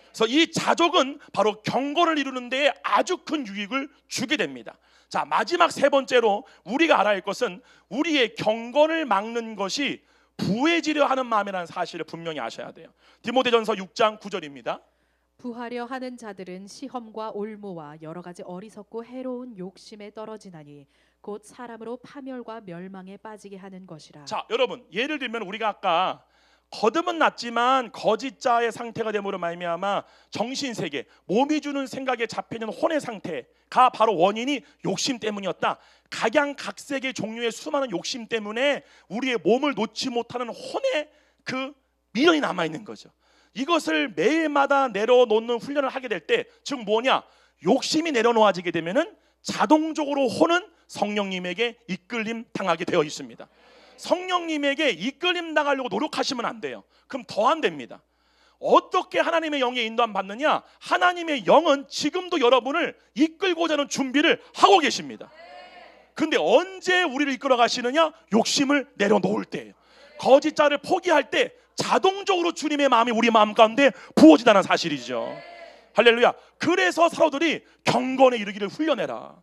그래서 이 자족은 바로 경건을 이루는 데에 아주 큰 유익을 주게 됩니다. 자, 마지막 세 번째로 우리가 알아야 할 것은 우리의 경건을 막는 것이 부해지려 하는 마음이라는 사실을 분명히 아셔야 돼요. 디모데전서 6장 9절입니다. 부하려 하는 자들은 시험과 올무와 여러 가지 어리석고 해로운 욕심에 떨어지나니 곧 사람으로 파멸과 멸망에 빠지게 하는 것이라. 자, 여러분, 예를 들면 우리가 아까 거듭은 났지만 거짓자의 상태가 됨으로 말미암아 정신세계, 몸이 주는 생각에 잡혀있는 혼의 상태가 바로 원인이 욕심 때문이었다. 각양각색의 종류의 수많은 욕심 때문에 우리의 몸을 놓지 못하는 혼의 그 미련이 남아있는 거죠. 이것을 매일마다 내려놓는 훈련을 하게 될 때, 즉 뭐냐, 욕심이 내려놓아지게 되면은 자동적으로 혼은 성령님에게 이끌림 당하게 되어 있습니다. 성령님에게 이끌림 당하려고 노력하시면 안 돼요. 그럼 더 안 됩니다. 어떻게 하나님의 영의 인도함 받느냐? 하나님의 영은 지금도 여러분을 이끌고자 하는 준비를 하고 계십니다. 근데 언제 우리를 이끌어 가시느냐? 욕심을 내려놓을 때예요. 거짓자를 포기할 때 자동적으로 주님의 마음이 우리 마음 가운데 부어진다는 사실이죠. 할렐루야. 그래서 사도들이 경건에 이르기를 훈련해라.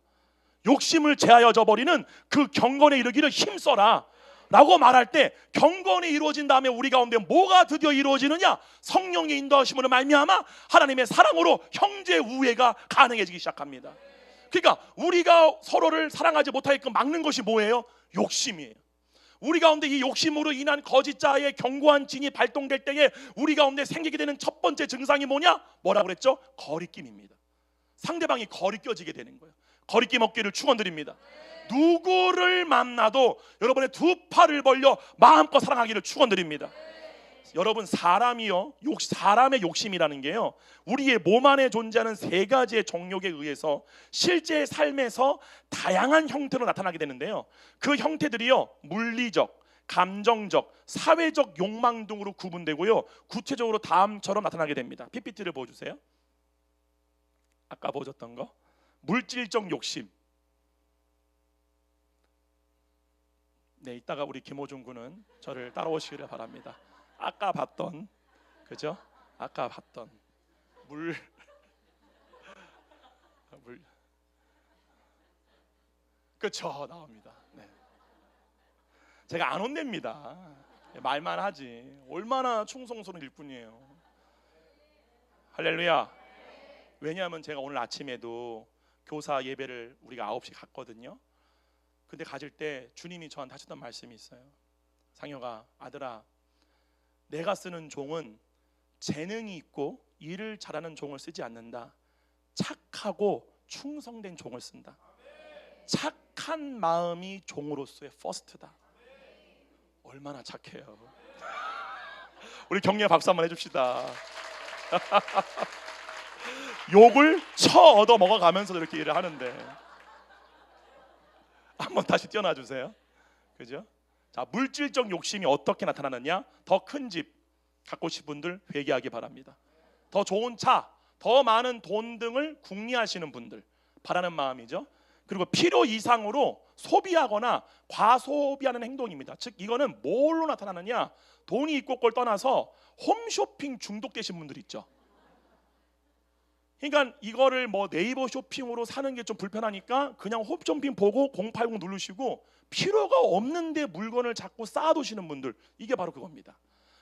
욕심을 제하여져 버리는 그 경건에 이르기를 힘써라 라고 말할 때, 경건이 이루어진 다음에 우리 가운데 뭐가 드디어 이루어지느냐? 성령의 인도하심으로 말미암아 하나님의 사랑으로 형제 우애가 가능해지기 시작합니다. 그러니까 우리가 서로를 사랑하지 못하게끔 막는 것이 뭐예요? 욕심이에요. 우리 가운데 이 욕심으로 인한 거짓자의 견고한 진이 발동될 때에 우리 가운데 생기게 되는 첫 번째 증상이 뭐냐? 뭐라고 그랬죠? 거리낌입니다. 상대방이 거리껴지게 되는 거예요. 거리낌 없기를 축원드립니다. 누구를 만나도 여러분의 두 팔을 벌려 마음껏 사랑하기를 축원드립니다. 여러분, 사람이요, 사람의 욕심이라는 게요, 우리의 몸 안에 존재하는 세 가지의 정욕에 의해서 실제 삶에서 다양한 형태로 나타나게 되는데요, 그 형태들이요, 물리적, 감정적, 사회적 욕망 등으로 구분되고요, 구체적으로 다음처럼 나타나게 됩니다. PPT를 보여주세요. 아까 보여줬던 거, 물질적 욕심. 네, 이따가 우리 김호중 군은 저를 따라오시기를 바랍니다. 아까 봤던, 그죠? 아까 봤던 물 그쵸, 나옵니다. 네. 제가 안 혼냅니다. 말만 하지 얼마나 충성스러운 일꾼이에요. 할렐루야. 왜냐하면 제가 오늘 아침에도 교사 예배를 우리가 9시 갔거든요. 근데 가질 때 주님이 저한테 하셨던 말씀이 있어요. 상혁아, 아들아, 내가 쓰는 종은 재능이 있고 일을 잘하는 종을 쓰지 않는다. 착하고 충성된 종을 쓴다. 착한 마음이 종으로서의 퍼스트다. 얼마나 착해요. 우리 격려의 박수 한번 해줍시다. 욕을 쳐 얻어 먹어가면서도 이렇게 일을 하는데, 한번 다시 뛰어나 주세요. 그죠? 자, 물질적 욕심이 어떻게 나타나느냐? 더 큰 집 갖고 싶은 분들 회개하기 바랍니다. 더 좋은 차, 더 많은 돈 등을 궁리하시는 분들 바라는 마음이죠. 그리고 필요 이상으로 소비하거나 과소비하는 행동입니다. 즉 이거는 뭘로 나타나느냐? 돈이 있고 걸 떠나서 홈쇼핑 중독되신 분들 있죠. 그러니까 이거를 뭐 네이버 쇼핑으로 사는 게 좀 불편하니까 그냥 홈쇼핑 보고 080 누르시고 필요가 없는데 물건을 자꾸 쌓아두시는 분들, 이게 바로 그겁니다.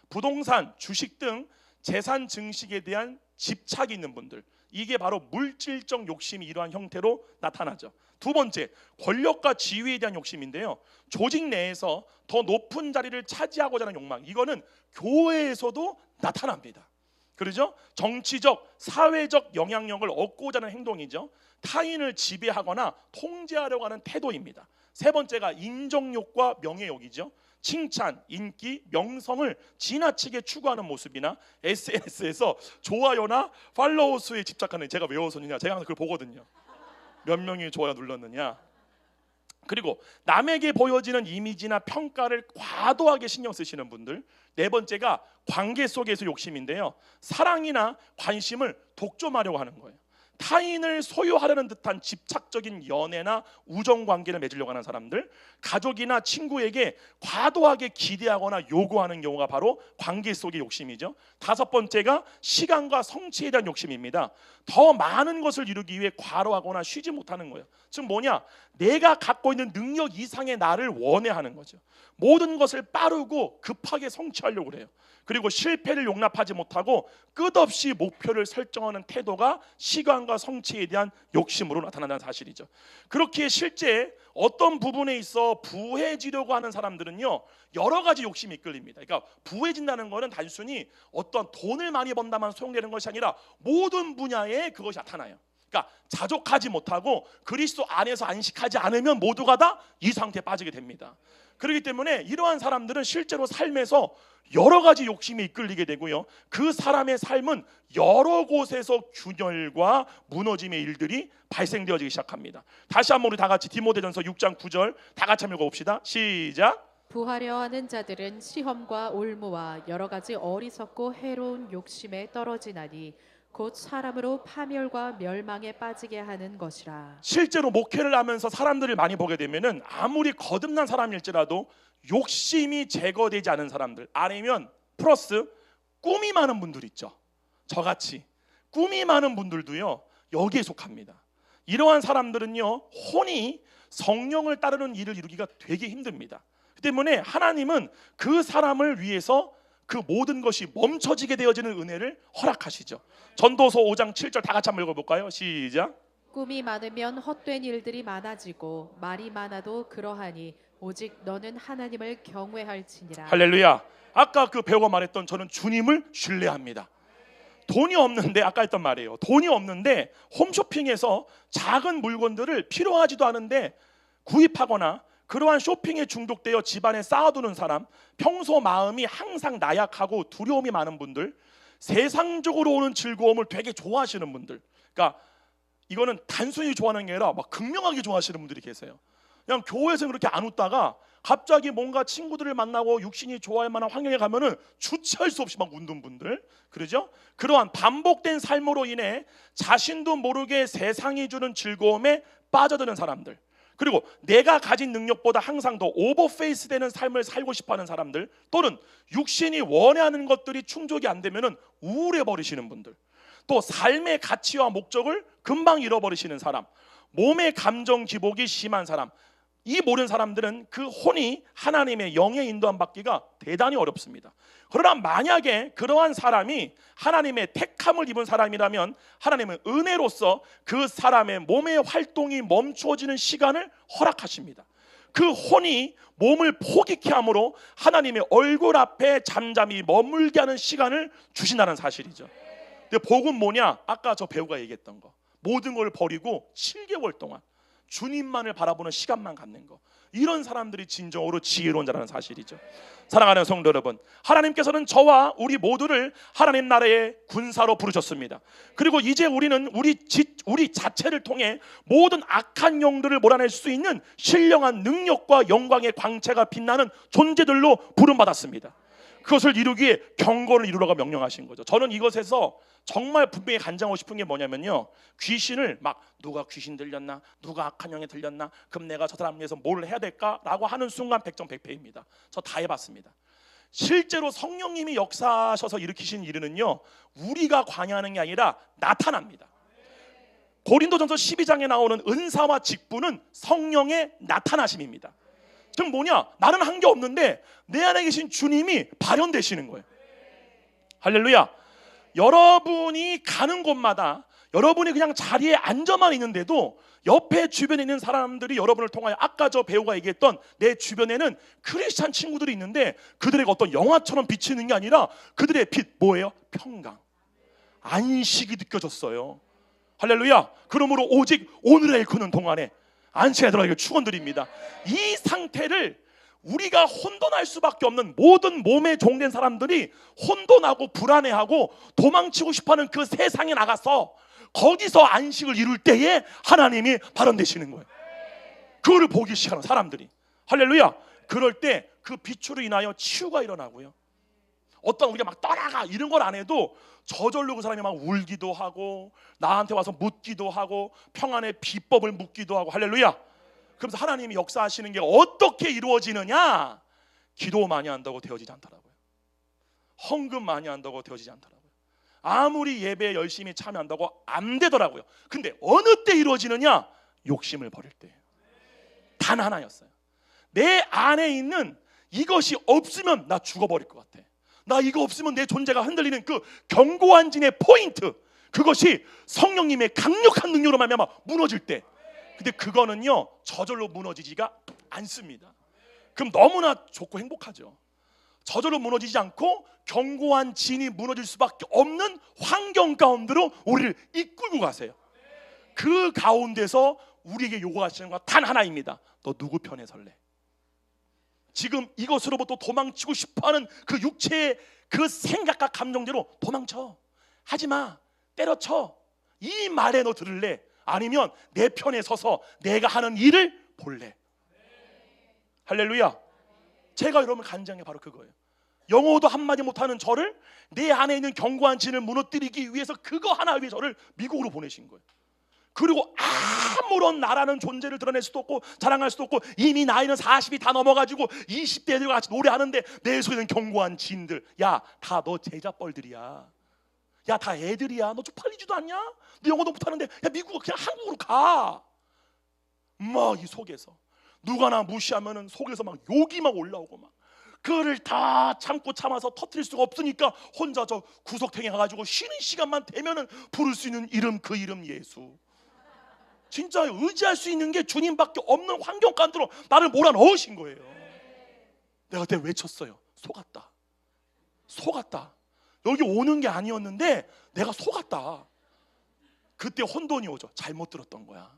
부동산, 주식 등 재산 증식에 대한 집착이 있는 분들, 이게 바로 물질적 욕심이 이러한 형태로 나타나죠. 두 번째, 권력과 지위에 대한 욕심인데요. 조직 내에서 더 높은 자리를 차지하고자 하는 욕망. 이거는 교회에서도 나타납니다. 그렇죠? 정치적, 사회적 영향력을 얻고자 하는 행동이죠. 타인을 지배하거나 통제하려고 하는 태도입니다. 세 번째가 인정욕과 명예욕이죠. 칭찬, 인기, 명성을 지나치게 추구하는 모습이나 SNS에서 좋아요나 팔로워 수에 집착하는, 제가 왜 웃었느냐, 제가 항상 그걸 보거든요. 몇 명이 좋아요 눌렀느냐. 그리고 남에게 보여지는 이미지나 평가를 과도하게 신경 쓰시는 분들. 네 번째가 관계 속에서 욕심인데요. 사랑이나 관심을 독점하려고 하는 거예요. 타인을 소유하려는 듯한 집착적인 연애나 우정 관계를 맺으려고 하는 사람들, 가족이나 친구에게 과도하게 기대하거나 요구하는 경우가 바로 관계 속의 욕심이죠. 다섯 번째가 시간과 성취에 대한 욕심입니다. 더 많은 것을 이루기 위해 과로하거나 쉬지 못하는 거예요. 즉 뭐냐? 내가 갖고 있는 능력 이상의 나를 원해하는 거죠. 모든 것을 빠르고 급하게 성취하려고 그래요. 그리고 실패를 용납하지 못하고 끝없이 목표를 설정하는 태도가 시간과 성취에 대한 욕심으로 나타난다는 사실이죠. 그렇게 실제 어떤 부분에 있어 부해지려고 하는 사람들은요, 여러 가지 욕심이 이끌립니다. 그러니까 부해진다는 것은 단순히 어떤 돈을 많이 번다만 소용되는 것이 아니라 모든 분야에 그것이 나타나요. 그러니까 자족하지 못하고 그리스도 안에서 안식하지 않으면 모두가 다 이 상태에 빠지게 됩니다. 그렇기 때문에 이러한 사람들은 실제로 삶에서 여러 가지 욕심이 이끌리게 되고요, 그 사람의 삶은 여러 곳에서 균열과 무너짐의 일들이 발생되어지기 시작합니다. 다시 한번 우리 다 같이 디모데전서 6장 9절 다 같이 한번 읽어봅시다. 시작. 부하려 하는 자들은 시험과 올무와 여러 가지 어리석고 해로운 욕심에 떨어지나니 곧 사람으로 파멸과 멸망에 빠지게 하는 것이라. 실제로 목회를 하면서 사람들을 많이 보게 되면은 아무리 거듭난 사람일지라도 욕심이 제거되지 않은 사람들, 아니면 플러스 꿈이 많은 분들 있죠. 저같이 꿈이 많은 분들도요, 여기에 속합니다. 이러한 사람들은요, 혼이 성령을 따르는 일을 이루기가 되게 힘듭니다. 그 때문에 하나님은 그 사람을 위해서 그 모든 것이 멈춰지게 되어지는 은혜를 허락하시죠. 전도서 5장 7절 다 같이 한번 읽어볼까요? 시작. 꿈이 많으면 헛된 일들이 많아지고 말이 많아도 그러하니 오직 너는 하나님을 경외할지니라. 할렐루야. 아까 그 배우가 말했던 저는 주님을 신뢰합니다. 돈이 없는데, 아까 했던 말이에요. 돈이 없는데 홈쇼핑에서 작은 물건들을 필요하지도 않은데 구입하거나 그러한 쇼핑에 중독되어 집안에 쌓아두는 사람, 평소 마음이 항상 나약하고 두려움이 많은 분들, 세상적으로 오는 즐거움을 되게 좋아하시는 분들, 그러니까 이거는 단순히 좋아하는 게 아니라 막 극명하게 좋아하시는 분들이 계세요. 그냥 교회에서 그렇게 안 웃다가 갑자기 뭔가 친구들을 만나고 육신이 좋아할 만한 환경에 가면은 주체할 수 없이 막 웃는 분들, 그러죠? 그러한 반복된 삶으로 인해 자신도 모르게 세상이 주는 즐거움에 빠져드는 사람들, 그리고 내가 가진 능력보다 항상 더 오버페이스 되는 삶을 살고 싶어하는 사람들, 또는 육신이 원하는 것들이 충족이 안 되면은 우울해 버리시는 분들, 또 삶의 가치와 목적을 금방 잃어버리시는 사람, 몸의 감정 기복이 심한 사람, 이 모든 사람들은 그 혼이 하나님의 영의 인도함 받기가 대단히 어렵습니다. 그러나 만약에 그러한 사람이 하나님의 택함을 입은 사람이라면 하나님은 은혜로서 그 사람의 몸의 활동이 멈추어지는 시간을 허락하십니다. 그 혼이 몸을 포기케 함으로 하나님의 얼굴 앞에 잠잠히 머물게 하는 시간을 주신다는 사실이죠. 근데 복은 뭐냐? 아까 저 배우가 얘기했던 거, 모든 걸 버리고 7개월 동안 주님만을 바라보는 시간만 갖는 거, 이런 사람들이 진정으로 지혜로운 자라는 사실이죠. 사랑하는 성도 여러분, 하나님께서는 저와 우리 모두를 하나님 나라의 군사로 부르셨습니다. 그리고 이제 우리는 우리 자체를 통해 모든 악한 영들을 몰아낼 수 있는 신령한 능력과 영광의 광채가 빛나는 존재들로 부름받았습니다. 그것을 이루기 위해 경건을 이루라고 명령하신 거죠. 저는 이것에서 정말 분명히 간증하고 싶은 게 뭐냐면요, 귀신을 막 누가 귀신 들렸나, 누가 악한 영에 들렸나, 그럼 내가 저 사람 위해서 뭘 해야 될까라고 하는 순간 백전백패입니다. 저 다 해봤습니다. 실제로 성령님이 역사하셔서 일으키신 일은요, 우리가 관여하는 게 아니라 나타납니다. 고린도전서 12장에 나오는 은사와 직분은 성령의 나타나심입니다. 즉 뭐냐, 나는 한 게 없는데 내 안에 계신 주님이 발현되시는 거예요. 할렐루야. 여러분이 가는 곳마다 여러분이 그냥 자리에 앉아만 있는데도 옆에 주변에 있는 사람들이 여러분을 통하여 아까 저 배우가 얘기했던 내 주변에는 크리스찬 친구들이 있는데 그들에게 어떤 영화처럼 비치는 게 아니라 그들의 빛 뭐예요? 평강, 안식이 느껴졌어요. 할렐루야. 그러므로 오직 오늘의 일코는 동안에 안식에 들어가기를 축원드립니다. 이 상태를 우리가 혼돈할 수밖에 없는 모든 몸에 종된 사람들이 혼돈하고 불안해하고 도망치고 싶어하는 그 세상에 나가서 거기서 안식을 이룰 때에 하나님이 발현되시는 거예요. 그거를 보기 시작하는 사람들이. 할렐루야. 그럴 때 그 빛으로 인하여 치유가 일어나고요. 어떤 우리가 막 떠나가 이런 걸 안 해도 저절로 그 사람이 막 울기도 하고 나한테 와서 묻기도 하고 평안의 비법을 묻기도 하고. 할렐루야. 그러면서 하나님이 역사하시는 게 어떻게 이루어지느냐? 기도 많이 한다고 되어지지 않더라고요. 헌금 많이 한다고 되어지지 않더라고요. 아무리 예배에 열심히 참여한다고 안 되더라고요. 근데 어느 때 이루어지느냐? 욕심을 버릴 때. 단 하나였어요. 내 안에 있는 이것이 없으면 나 죽어버릴 것 같아. 나 이거 없으면 내 존재가 흔들리는 그 견고한 진의 포인트, 그것이 성령님의 강력한 능력으로 말미암아 무너질 때. 근데 그거는요 저절로 무너지지가 않습니다. 그럼 너무나 좋고 행복하죠. 저절로 무너지지 않고 견고한 진이 무너질 수밖에 없는 환경 가운데로 우리를 이끌고 가세요. 그 가운데서 우리에게 요구하시는 건 단 하나입니다. 너 누구 편에 설래? 지금 이것으로부터 도망치고 싶어하는 그 육체의 그 생각과 감정대로 도망쳐. 하지마. 때려쳐. 이 말에 너 들을래? 아니면 내 편에 서서 내가 하는 일을 볼래? 할렐루야. 제가 여러분 간증한 게 바로 그거예요. 영어도 한마디 못하는 저를 내 안에 있는 견고한 진을 무너뜨리기 위해서 그거 하나 위해 저를 미국으로 보내신 거예요. 그리고 아무런 나라는 존재를 드러낼 수도 없고 자랑할 수도 없고 이미 나이는 40이 다 넘어가지고 20대 애들과 같이 노래하는데 내 속에 있는 견고한 진들, 야 다 너 제자뻘들이야. 야 다 애들이야. 너 쪽팔리지도 않냐? 너 영어도 못하는데 야 미국 그냥 한국으로 가. 막 이 속에서 누가 나 무시하면은 속에서 막 욕이 막 올라오고 막 그거를 다 참고 참아서 터뜨릴 수가 없으니까 혼자 저 구석탱이 가가지고 쉬는 시간만 되면은 부를 수 있는 이름, 그 이름 예수. 진짜 의지할 수 있는 게 주님밖에 없는 환경 가운데로 나를 몰아넣으신 거예요. 내가 그때 외쳤어요. 속았다. 속았다. 여기 오는 게 아니었는데 내가 속았다. 그때 혼돈이 오죠. 잘못 들었던 거야.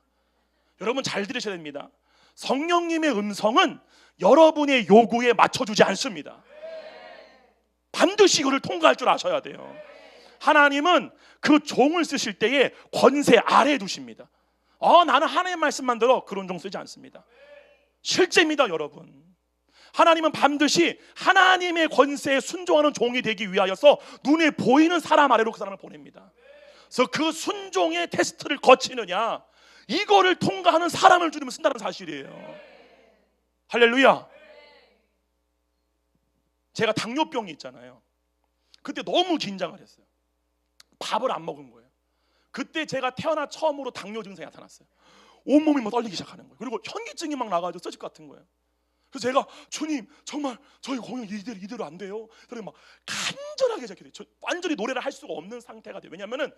여러분 잘 들으셔야 됩니다. 성령님의 음성은 여러분의 요구에 맞춰주지 않습니다. 반드시 그를 통과할 줄 아셔야 돼요. 하나님은 그 종을 쓰실 때에 권세 아래에 두십니다. 나는 하나님의 말씀만 들어. 그런 종 쓰지 않습니다. 실제입니다 여러분. 하나님은 반드시 하나님의 권세에 순종하는 종이 되기 위하여서 눈에 보이는 사람 아래로 그 사람을 보냅니다. 그래서 그 순종의 테스트를 거치느냐, 이거를 통과하는 사람을 주님은 쓴다는 사실이에요. 할렐루야. 제가 당뇨병이 있잖아요. 그때 너무 긴장을 했어요. 밥을 안 먹은 거예요. 그때 제가 태어나 처음으로 당뇨 증상이 나타났어요. 온몸이 막 떨리기 시작하는 거예요. 그리고 현기증이 막 나가지고 써질 것 같은 거예요. 그래서 제가 주님 정말 저희 공연 이대로 안 돼요. 그래서 막 간절하게 제가 완전히 노래를 할 수가 없는 상태가 돼요. 왜냐하면은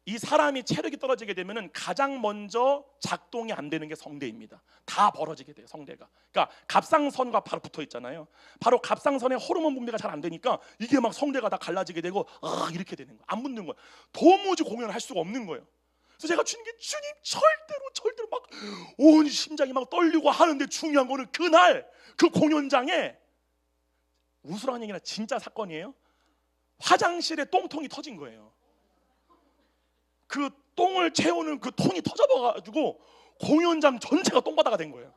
이 사람이 체력이 떨어지게 되면은 가장 먼저 작동이 안 되는 게 성대입니다. 다 벌어지게 돼요 성대가. 그러니까 갑상선과 바로 붙어 있잖아요. 바로 갑상선의 호르몬 분비가 잘 안 되니까 이게 막 성대가 다 갈라지게 되고 이렇게 되는 거예요. 안 붙는 거예요. 도무지 공연을 할 수가 없는 거예요. 그래서 제가 주님께 주님 절대로 막 온 심장이 막 떨리고 하는데 중요한 거는 그날 그 공연장에 우스꽝한 얘기나 진짜 사건이에요. 화장실에 똥통이 터진 거예요. 그 똥을 채우는 그 통이 터져버가지고 공연장 전체가 똥바다가 된 거예요.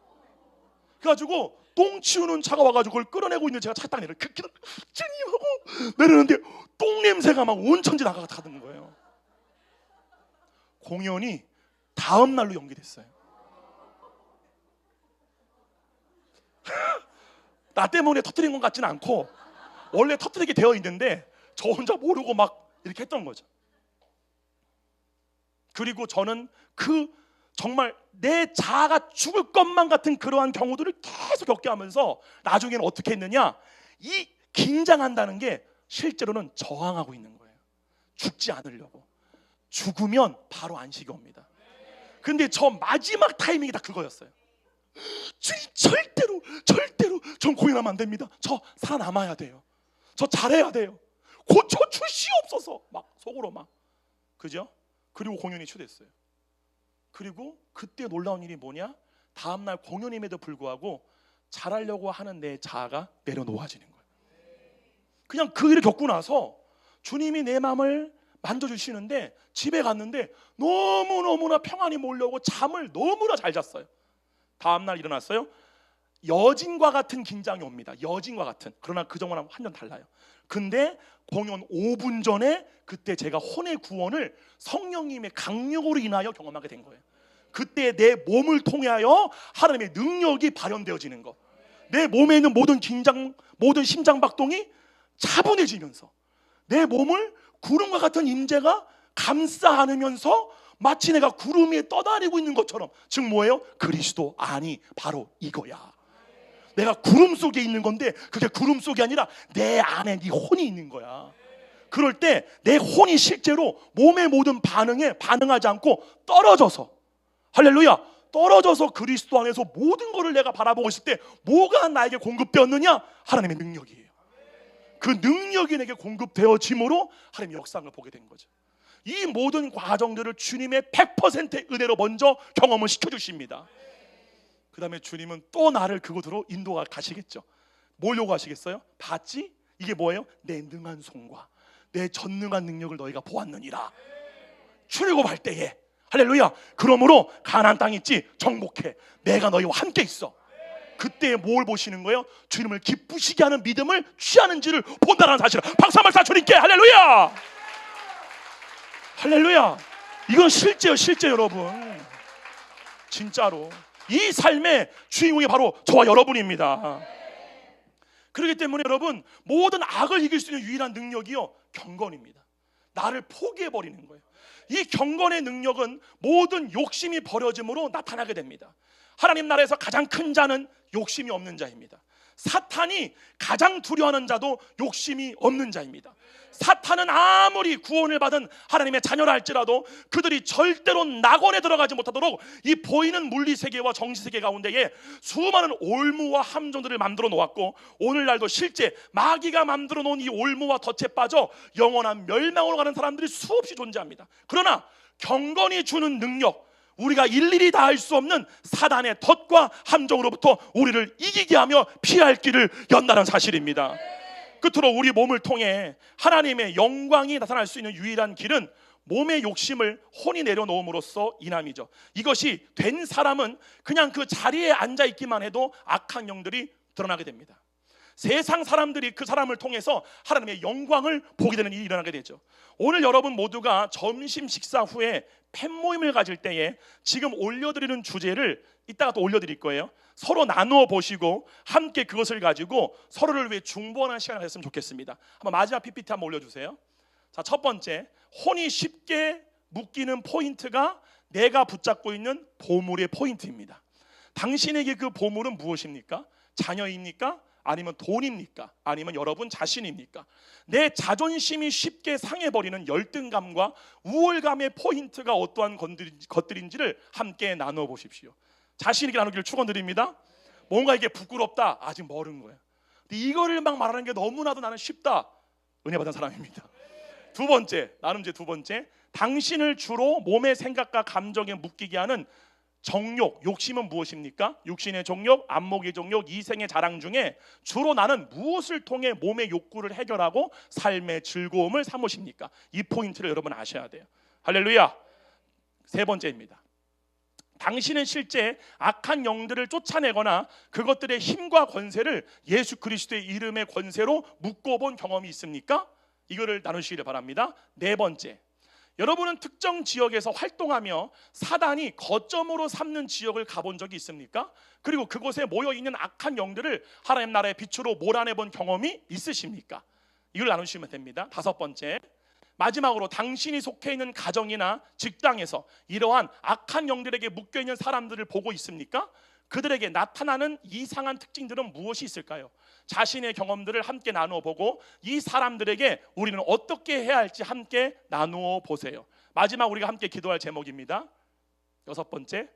그래가지고 똥 치우는 차가 와가지고 그걸 끌어내고 있는 제가 차 딱 내려 주님하고 내리는데 똥 냄새가 막 온천지 나가는 거예요. 공연이 다음 날로 연기됐어요. 나 때문에 터뜨린 것 같지는 않고 원래 터뜨리게 되어 있는데 저 혼자 모르고 막 이렇게 했던 거죠. 그리고 저는 그 정말 내 자아가 죽을 것만 같은 그러한 경우들을 계속 겪게 하면서 나중에는 어떻게 했느냐, 이 긴장한다는 게 실제로는 저항하고 있는 거예요. 죽지 않으려고. 죽으면 바로 안식이 옵니다. 근데 저 마지막 타이밍이 다 그거였어요. 주님 절대로 전 공연하면 안 됩니다. 저 살아남아야 돼요. 저 잘해야 돼요. 고쳐 주시옵소서. 막 속으로 막, 그죠? 그리고 공연이 추됐어요. 그리고 그때 놀라운 일이 뭐냐? 다음날 공연임에도 불구하고 잘하려고 하는 내 자아가 내려놓아지는 거예요. 그냥 그 일을 겪고 나서 주님이 내 마음을 만져주시는데 집에 갔는데 너무너무나 평안이 몰려오고 잠을 너무나 잘 잤어요. 다음날 일어났어요. 여진과 같은 긴장이 옵니다. 여진과 같은. 그러나 그 정도랑 완전 달라요. 근데 공연 5분 전에 그때 제가 혼의 구원을 성령님의 강력으로 인하여 경험하게 된 거예요. 그때 내 몸을 통하여 하나님의 능력이 발현되어지는 것. 내 몸에 있는 모든 긴장, 모든 심장박동이 차분해지면서 내 몸을 구름과 같은 임재가 감싸 안으면서 마치 내가 구름 위에 떠다니고 있는 것처럼. 즉 뭐예요? 그리스도 안이 바로 이거야. 내가 구름 속에 있는 건데 그게 구름 속이 아니라 내 안에 네 혼이 있는 거야. 그럴 때 내 혼이 실제로 몸의 모든 반응에 반응하지 않고 떨어져서, 할렐루야, 떨어져서 그리스도 안에서 모든 것을 내가 바라보고 있을 때 뭐가 나에게 공급되었느냐? 하나님의 능력이에요. 그 능력이 내게 공급되어짐으로 하나님의 역사를 보게 된 거죠. 이 모든 과정들을 주님의 100%의 은혜로 먼저 경험을 시켜주십니다. 그 다음에 주님은 또 나를 그곳으로 인도가 가시겠죠. 뭘 요구하시겠어요? 봤지? 이게 뭐예요? 내 능한 손과 내 전능한 능력을 너희가 보았느니라. 출애굽할 때에, 할렐루야, 그러므로 가나안 땅 있지, 정복해, 내가 너희와 함께 있어. 그때 뭘 보시는 거예요? 주님을 기쁘시게 하는 믿음을 취하는지를 본다는 사실을. 박수 한번 쏴 주님께. 할렐루야, 할렐루야. 이건 실제요, 실제. 여러분, 진짜로 이 삶의 주인공이 바로 저와 여러분입니다. 그렇기 때문에 여러분, 모든 악을 이길 수 있는 유일한 능력이요, 경건입니다. 나를 포기해버리는 거예요. 이 경건의 능력은 모든 욕심이 버려짐으로 나타나게 됩니다. 하나님 나라에서 가장 큰 자는 욕심이 없는 자입니다. 사탄이 가장 두려워하는 자도 욕심이 없는 자입니다. 사탄은 아무리 구원을 받은 하나님의 자녀라 할지라도 그들이 절대로 낙원에 들어가지 못하도록 이 보이는 물리세계와 정신세계 가운데에 수많은 올무와 함정들을 만들어 놓았고, 오늘날도 실제 마귀가 만들어 놓은 이 올무와 덫에 빠져 영원한 멸망으로 가는 사람들이 수없이 존재합니다. 그러나 경건이 주는 능력, 우리가 일일이 다 할 수 없는 사단의 덫과 함정으로부터 우리를 이기게 하며 피할 길을 연다는 사실입니다. 끝으로 우리 몸을 통해 하나님의 영광이 나타날 수 있는 유일한 길은 몸의 욕심을 혼이 내려놓음으로써 인함이죠. 이것이 된 사람은 그냥 그 자리에 앉아있기만 해도 악한 영들이 드러나게 됩니다. 세상 사람들이 그 사람을 통해서 하나님의 영광을 보게 되는 일이 일어나게 되죠. 오늘 여러분 모두가 점심 식사 후에 팬모임을 가질 때에 지금 올려드리는 주제를 이따가 또 올려드릴 거예요. 서로 나누어 보시고 함께 그것을 가지고 서로를 위해 중보하는 시간을 가졌으면 좋겠습니다. 한번 마지막 PPT 한번 올려주세요. 자, 첫 번째, 혼이 쉽게 묶이는 포인트가 내가 붙잡고 있는 보물의 포인트입니다. 당신에게 그 보물은 무엇입니까? 자녀입니까? 아니면 돈입니까? 아니면 여러분 자신입니까? 내 자존심이 쉽게 상해버리는 열등감과 우월감의 포인트가 어떠한 것들인지를 함께 나누어 보십시오. 자신에게 나누기를 축원드립니다. 뭔가 이게 부끄럽다, 아직 멀은 거야. 근데 이거를 막 말하는 게 너무나도 나는 쉽다, 은혜 받은 사람입니다. 두 번째, 나눔제 두 번째, 당신을 주로 몸의 생각과 감정에 묶이게 하는 정욕, 욕심은 무엇입니까? 육신의 정욕, 안목의 정욕, 이생의 자랑 중에 주로 나는 무엇을 통해 몸의 욕구를 해결하고 삶의 즐거움을 삼으십니까? 이 포인트를 여러분 아셔야 돼요. 할렐루야. 세 번째입니다. 당신은 실제 악한 영들을 쫓아내거나 그것들의 힘과 권세를 예수 그리스도의 이름의 권세로 묶어본 경험이 있습니까? 이거를 나누시기를 바랍니다. 네 번째, 여러분은 특정 지역에서 활동하며 사단이 거점으로 삼는 지역을 가본 적이 있습니까? 그리고 그곳에 모여있는 악한 영들을 하나님 나라의 빛으로 몰아내본 경험이 있으십니까? 이걸 나누시면 됩니다. 다섯 번째, 마지막으로 당신이 속해 있는 가정이나 직장에서 이러한 악한 영들에게 묶여있는 사람들을 보고 있습니까? 그들에게 나타나는 이상한 특징들은 무엇이 있을까요? 자신의 경험들을 함께 나누어 보고 이 사람들에게 우리는 어떻게 해야 할지 함께 나누어 보세요. 마지막 우리가 함께 기도할 제목입니다. 6번째,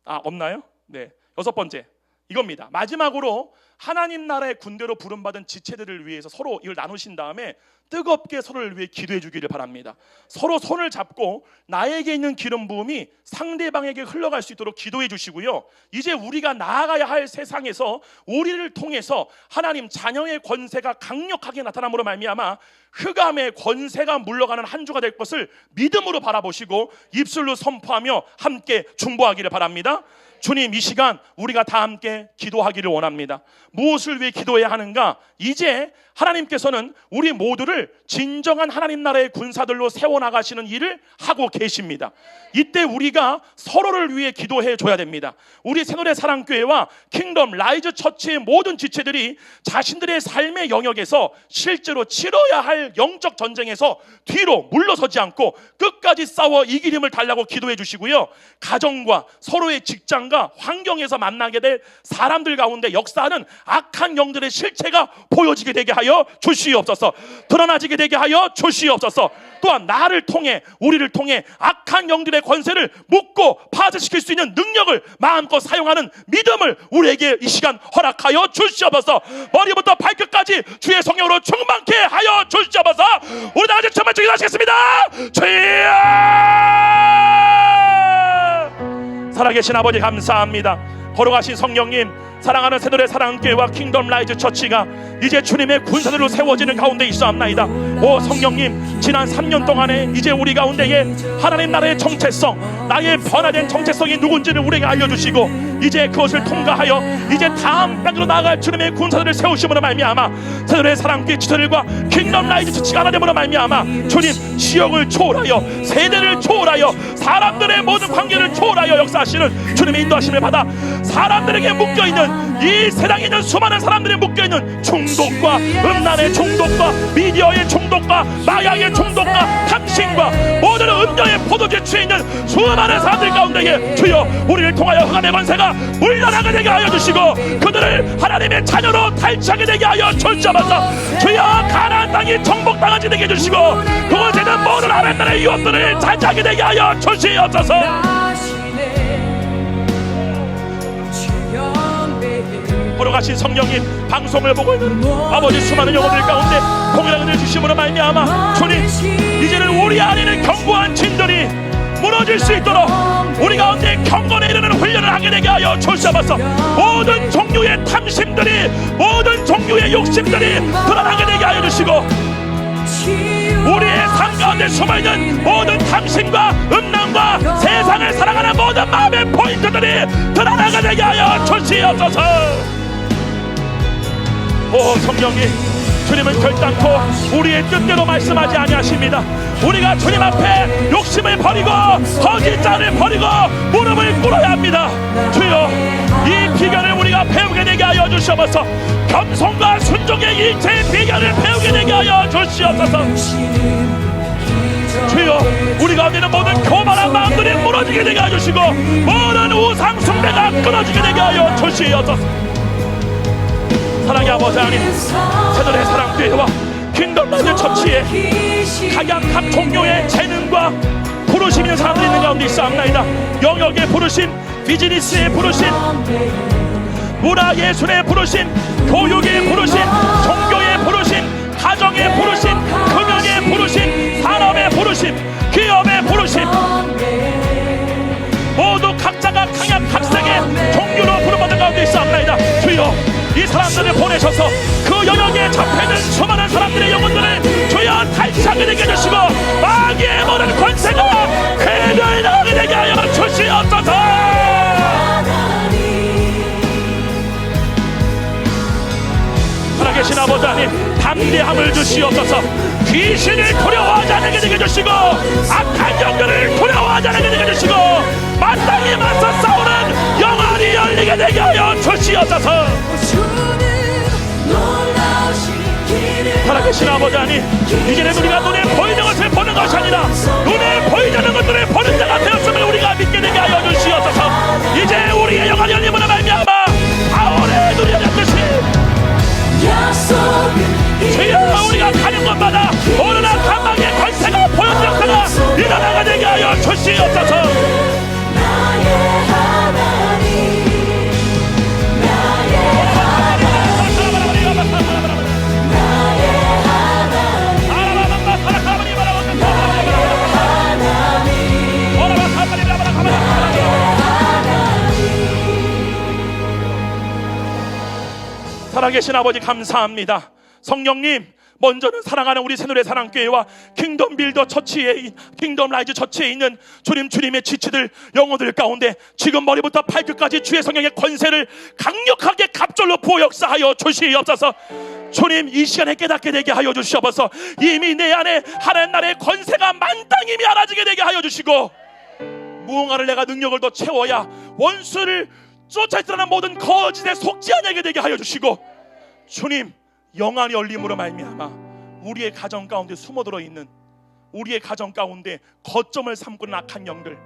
없나요? 네, 6번째 이겁니다. 마지막으로 하나님 나라의 군대로 부름받은 지체들을 위해서 서로 이걸 나누신 다음에 뜨겁게 서로를 위해 기도해 주기를 바랍니다. 서로 손을 잡고 나에게 있는 기름 부음이 상대방에게 흘러갈 수 있도록 기도해 주시고요. 이제 우리가 나아가야 할 세상에서 우리를 통해서 하나님 자녀의 권세가 강력하게 나타남으로 말미암아 흑암의 권세가 물러가는 한 주가 될 것을 믿음으로 바라보시고 입술로 선포하며 함께 중보하기를 바랍니다. 주님, 이 시간 우리가 다 함께 기도하기를 원합니다. 무엇을 위해 기도해야 하는가? 이제 하나님께서는 우리 모두를 진정한 하나님 나라의 군사들로 세워나가시는 일을 하고 계십니다. 이때 우리가 서로를 위해 기도해 줘야 됩니다. 우리 새노래 사랑교회와 킹덤 라이즈 처치의 모든 지체들이 자신들의 삶의 영역에서 실제로 치러야 할 영적 전쟁에서 뒤로 물러서지 않고 끝까지 싸워 이길 힘을 달라고 기도해 주시고요. 가정과 서로의 직장과 환경에서 만나게 될 사람들 가운데 역사하는 악한 영들의 실체가 보여지게 되게 하여 주시옵소서. 드러나지게 되게 하여 주시옵소서. 또한 나를 통해 우리를 통해 악한 영들의 권세를 묶고 파쇄시킬 수 있는 능력을 마음껏 사용하는 믿음을 우리에게 이 시간 허락하여 주시옵소서. 머리부터 발끝까지 주의 성령으로 충만케 하여 주시옵소서. 우리 다 같이 정말 기도하시겠습니다. 주여! 살아계신 아버지 감사합니다. 걸어가신 성령님, 사랑하는 새노래 사랑교회와 킹덤 라이즈 처치가 이제 주님의 군사들로 세워지는 가운데 있어옵나이다. 오 성령님, 지난 3년 동안에 이제 우리 가운데에 하나님 나라의 정체성, 나의 변화된 정체성이 누군지를 우리에게 알려주시고 이제 그것을 통과하여 이제 다음 단계로 나아갈 주님의 군사들을 세우심으로 말미암아 새노래 사랑교회 지체들과 킹덤 라이즈 처치가 하나 됨으로 말미암아 주님, 지역을 초월하여 세대를 초월하여 사람들의 모든 관계를 초월하여 역사하시는 주님의 인도하심을 받아 사람들에게 묶여있는 이 세상에 있는 수많은 사람들이 묶여있는 중독과 음란의 중독과 미디어의 중독과 마약의 중독과 탐심과 모든 음녀의 포도주에 취해 있는 수많은 사람들 가운데에 주여 우리를 통하여 흑암의 권세가 물러나게 되게 하여 주시고 그들을 하나님의 자녀로 탈취하게 되게 하여 주시옵소서. 주여 가나안 땅이 정복당하게 되게 해주시고 그곳에 있는 모든 하나님 나라의 유업들을 차지하게 되게 하여 주시옵소서. 걸어가신 성령님, 방송을 보고 있는 아버지 수많은 영혼들 가운데 동일한 은혜를 주심으로 말미암아 주님, 이제는 우리 안에는 견고한 진들이 무너질 수 있도록 우리 가운데 경건에 이르는 훈련을 하게 되게 하여 주시옵소서. 모든 종류의 탐심들이, 모든 종류의 욕심들이 드러나게 되게 하여 주시고 우리의 삶 가운데 숨어있는 모든 탐심과 음란과 세상을 사랑하는 모든 마음의 포인트들이 드러나게 되게 하여 주시옵소서. 오 성령님, 주님은 결단코 우리의 뜻대로 말씀하지 아니하십니다. 우리가 주님 앞에 욕심을 버리고 거짓자를 버리고 무릎을 꿇어야 합니다. 주여, 이 비결을 우리가 배우게 되게 하여 주시옵소서. 겸손과 순종의 일체의 비결을 배우게 되게 하여 주시옵소서. 주여, 우리 가운데는 모든 교만한 마음들이 무너지게 되게 하여 주시고 모든 우상 숭배가 끊어지게 되게 하여 주시옵소서. 사랑의 아버지 하나님, 새노래 사랑교회와 킹덤 라이즈 처치에 각양 종교의 재능과 부르심 있는 사람들이 있는 가운데 있사옵나이다. 영역의 부르심, 비즈니스의 부르심, 문화예술의 부르심, 교육의 부르심, 종교의 부르심, 가정의 부르심, 금연의 부르심, 산업의 부르심, 기업의 부르심, 모두 각자가 각색의 종류로 부름받은 가운데 있사옵나이다. 주여, 이 사람들을 보내셔서 그 영역에 잡혀있는 수많은 사람들의 영혼들을 주여 탈취하게 되게 해주시고 마귀의 모든 권세가 괴멸 나가게 되게 하여 주시옵소서. 살아계신 아버지 하나님, 담대함을 주시옵소서. 귀신을 두려워하지 않게 되게 해주시고 악한 영들을 두려워하지 않게 되게 해주시고 마땅히 맞서 싸우는 영안이 열리게 되게 하여 주시옵소서. 살아계신 아버지 하나님, 이제는 우리가 눈에 보이는 것을 보는 것이 아니라 눈에 보이지 않는 것들을 보는 자가 되었음을 우리가 믿게 되게 하여 주시옵소서. 이제 우리의 영안이 열림으로 말미암아 바울의 눈이 열렸듯이 주여, 우리가 가는 곳마다 오늘 악한 마귀의 권세가 보여진 역사가 일어나게 되게 살아계신 아버지 감사합니다. 성령님, 먼저는 사랑하는 우리 새노래 사랑교회와 킹덤 빌더 처치에, 킹덤 라이즈 처치에 있는 주님의 지체들, 영혼들 가운데 지금 머리부터 발끝까지 주의 성령의 권세를 강력하게 갑절로 부어 역사하여 주시옵소서. 주님, 이 시간에 깨닫게 되게 하여 주시옵소서. 이미 내 안에 하나님 나라의 권세가 만땅 이미 알아지게 되게 하여 주시고, 무언가를 내가 능력을 더 채워야 원수를 쫓아있던 모든 거짓에 속지 않게 되게 하여 주시고, 주님, 영안이 열림으로 말미암아 우리의 가정 가운데 숨어들어 있는, 우리의 가정 가운데 거점을 삼고는 악한 영들,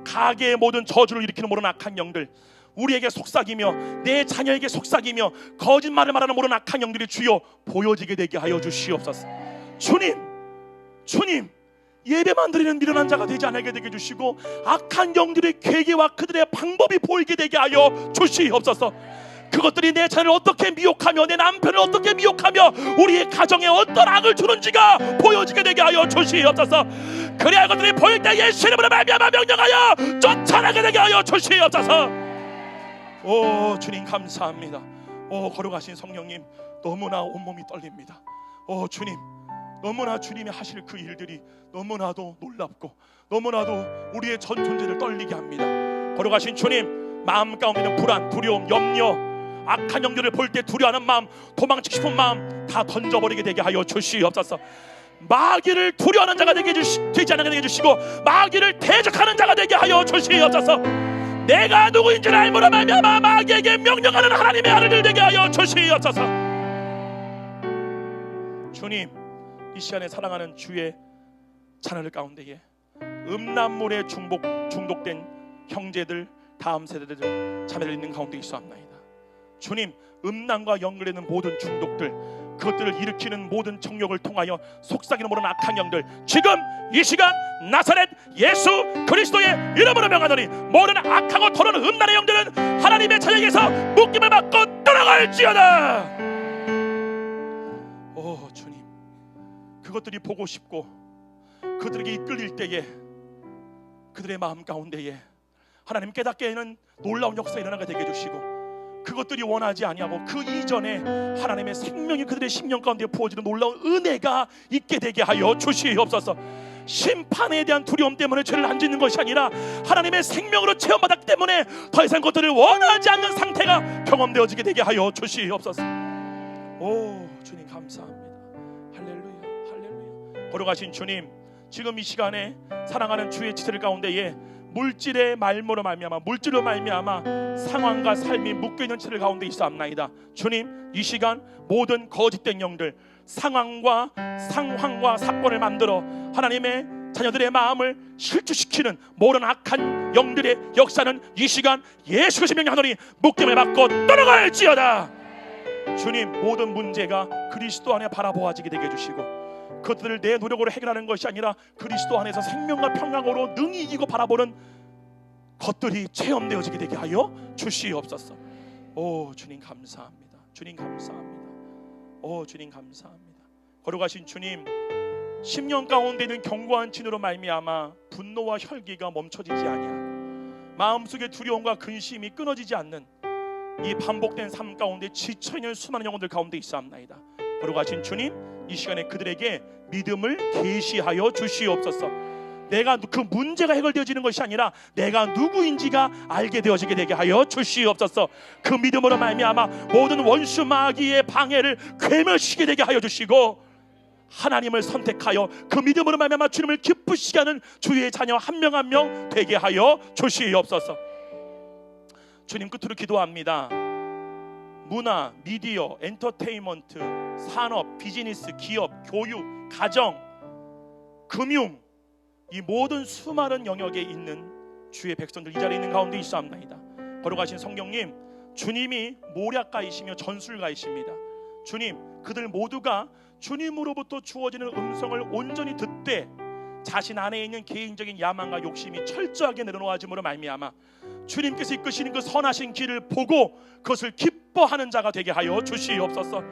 가게의 모든 저주를 일으키는 모든 악한 영들, 우리에게 속삭이며 내 자녀에게 속삭이며 거짓말을 말하는 모든 악한 영들이 주여 보여지게 되게 하여 주시옵소서. 주님, 예배만 드리는 미련한 자가 되지 않게 되게 해주시고, 악한 영들의 계계와 그들의 방법이 보이게 되게 하여 주시옵소서. 그것들이 내 자녀를 어떻게 미혹하며 내 남편을 어떻게 미혹하며 우리의 가정에 어떤 악을 주는지가 보여지게 되게 하여 주시옵소서. 그래야 그것들이 보일 때 예수 이름으로 말미암아 명령하여 쫓아나게 되게 하여 주시옵소서. 오 주님 감사합니다. 오 거룩하신 성령님, 너무나 온몸이 떨립니다. 오 주님, 너무나 주님이 하실 그 일들이 너무나도 놀랍고 너무나도 우리의 전 존재를 떨리게 합니다. 거룩하신 주님, 마음 가운데는 불안, 두려움, 염려, 악한 영들을 볼 때 두려워하는 마음, 도망치고 싶은 마음 다 던져버리게 되게 하여 주시옵소서. 마귀를 두려워하는 자가 되지 않게 되게 해주시고, 마귀를 대적하는 자가 되게 하여 주시옵소서. 내가 누구인지를 알므로 말미암아 마귀에게 명령하는 하나님의 아들들 되게 하여 주시옵소서. 주님, 이 시간에 사랑하는 주의 자녀들 가운데에 음란물에 중독된 형제들, 다음 세대들, 자매들 있는 가운데 있사옵나이다. 주님, 음란과 연결되는 모든 중독들, 그것들을 일으키는 모든 정욕을 통하여 속삭이는 모든 악한 영들, 지금 이 시간 나사렛 예수 그리스도의 이름으로 명하노니 모든 악하고 더러운 음란의 영들은 하나님의 자녀에게서 묶임을 받고 떠나갈지어다. 오 주님, 그것들이 보고 싶고 그들에게 이끌릴 때에 그들의 마음 가운데에 하나님 깨닫게 하는 놀라운 역사가 일어나게 되게 해주시고, 그것들이 원하지 아니하고 그 이전에 하나님의 생명이 그들의 심령 가운데 부어지는 놀라운 은혜가 있게 되게 하여 주시옵소서. 심판에 대한 두려움 때문에 죄를 안 짓는 것이 아니라 하나님의 생명으로 체험받았기 때문에 더 이상 그것들을 원하지 않는 상태가 경험되어지게 되게 하여 주시옵소서. 오 주님 감사합니다. 할렐루야, 할렐루야. 거룩하신 주님, 지금 이 시간에 사랑하는 주의 지체들 가운데에 물질의 말모로 말미암아, 물질로 말미암아 상황과 삶이 묶여있는 채를 가운데 있사옵나이다. 주님, 이 시간 모든 거짓된 영들, 상황과 사건을 만들어 하나님의 자녀들의 마음을 실추시키는 모든 악한 영들의 역사는 이 시간 예수 그리스도의 명령하노니 묶임을 받고 떠나갈지어다. 주님, 모든 문제가 그리스도 안에 바라보아지게 되게 해주시고, 그것들을 내 노력으로 해결하는 것이 아니라 그리스도 안에서 생명과 평강으로 능히 이기고 바라보는 것들이 체험되어지게 되게 하여 주시옵소서. 오 주님 감사합니다. 주님 감사합니다. 오 주님 감사합니다. 거룩하신 주님, 10년 가운데 있는 견고한 진으로 말미암아 분노와 혈기가 멈춰지지 아니하고 마음속의 두려움과 근심이 끊어지지 않는 이 반복된 삶 가운데 지쳐있는 수많은 영혼들 가운데 있사옵나이다. 거룩하신 주님, 이 시간에 그들에게 믿음을 계시하여 주시옵소서. 내가 그 문제가 해결되어지는 것이 아니라 내가 누구인지가 알게 되어지게 되게 하여 주시옵소서. 그 믿음으로 말미암아 모든 원수 마귀의 방해를 괴멸시키게 되게 하여 주시고, 하나님을 선택하여 그 믿음으로 말미암아 주님을 기쁘시게 하는 주의 자녀 한 명 한 명 되게 하여 주시옵소서. 주님, 끝으로 기도합니다. 문화, 미디어, 엔터테인먼트, 산업, 비즈니스, 기업, 교육, 가정, 금융, 이 모든 수많은 영역에 있는 주의 백성들 이 자리에 있는 가운데 있사옵나이다. 거룩하신 성령님, 주님이 모략가이시며 전술가이십니다. 주님, 그들 모두가 주님으로부터 주어지는 음성을 온전히 듣되 자신 안에 있는 개인적인 야망과 욕심이 철저하게 내려놓아짐으로 말미암아 주님께서 이끄시는 그 선하신 길을 보고 그것을 기뻐하는 자가 되게 하여 주시옵소서.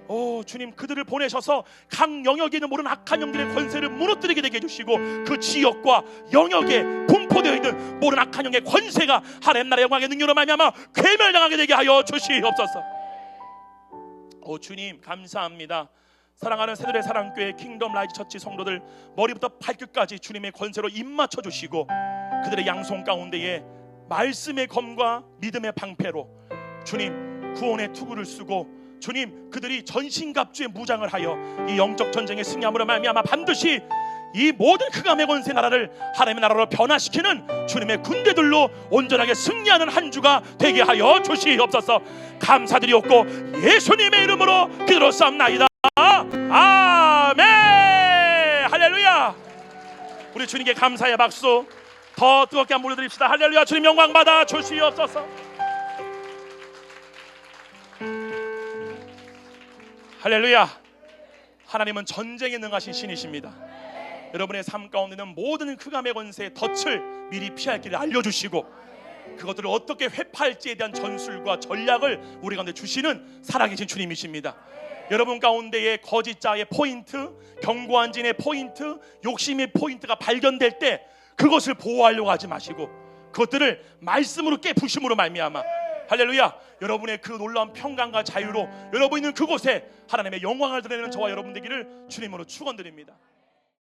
오 주님, 그들을 보내셔서 각 영역에 있는 모든 악한 영들의 권세를 무너뜨리게 되게 해주시고, 그 지역과 영역에 분포되어 있는 모든 악한 영의 권세가 하나님 나라의 영광의 능력으로 말미암아 괴멸당하게 되게 하여 주시옵소서. 오 주님 감사합니다. 사랑하는 새들의 사랑교회 킹덤 라이즈 처치 성도들 머리부터 발끝까지 주님의 권세로 입맞춰 주시고 그들의 양손 가운데에 말씀의 검과 믿음의 방패로 주님 구원의 투구를 쓰고 주님 그들이 전신갑주의 무장을 하여 이 영적 전쟁에 승리함으로 말미암아 반드시 이 모든 흑암의 권세 나라를 하나님의 나라로 변화시키는 주님의 군대들로 온전하게 승리하는 한 주가 되게 하여 주시옵소서. 감사드리옵고 예수님의 이름으로 기도하옵나이다. 아멘. 할렐루야. 우리 주님께 감사의 박수 더 뜨겁게 한번 올려드립시다. 할렐루야. 주님 영광 받아 주시옵소서. 할렐루야. 하나님은 전쟁에 능하신 신이십니다. 여러분의 삶 가운데는 모든 흑암의 권세의 덫을 미리 피할 길을 알려주시고 그것들을 어떻게 회파할지에 대한 전술과 전략을 우리 가운데 주시는 살아계신 주님이십니다. 여러분 가운데의 거짓자의 포인트, 견고한 진의 포인트, 욕심의 포인트가 발견될 때 그것을 보호하려고 하지 마시고 그것들을 말씀으로 깨부심으로 말미암아 할렐루야 여러분의 그 놀라운 평강과 자유로 여러분 있는 그곳에 하나님의 영광을 드러내는 저와 여러분 되기를 주님으로 축원드립니다.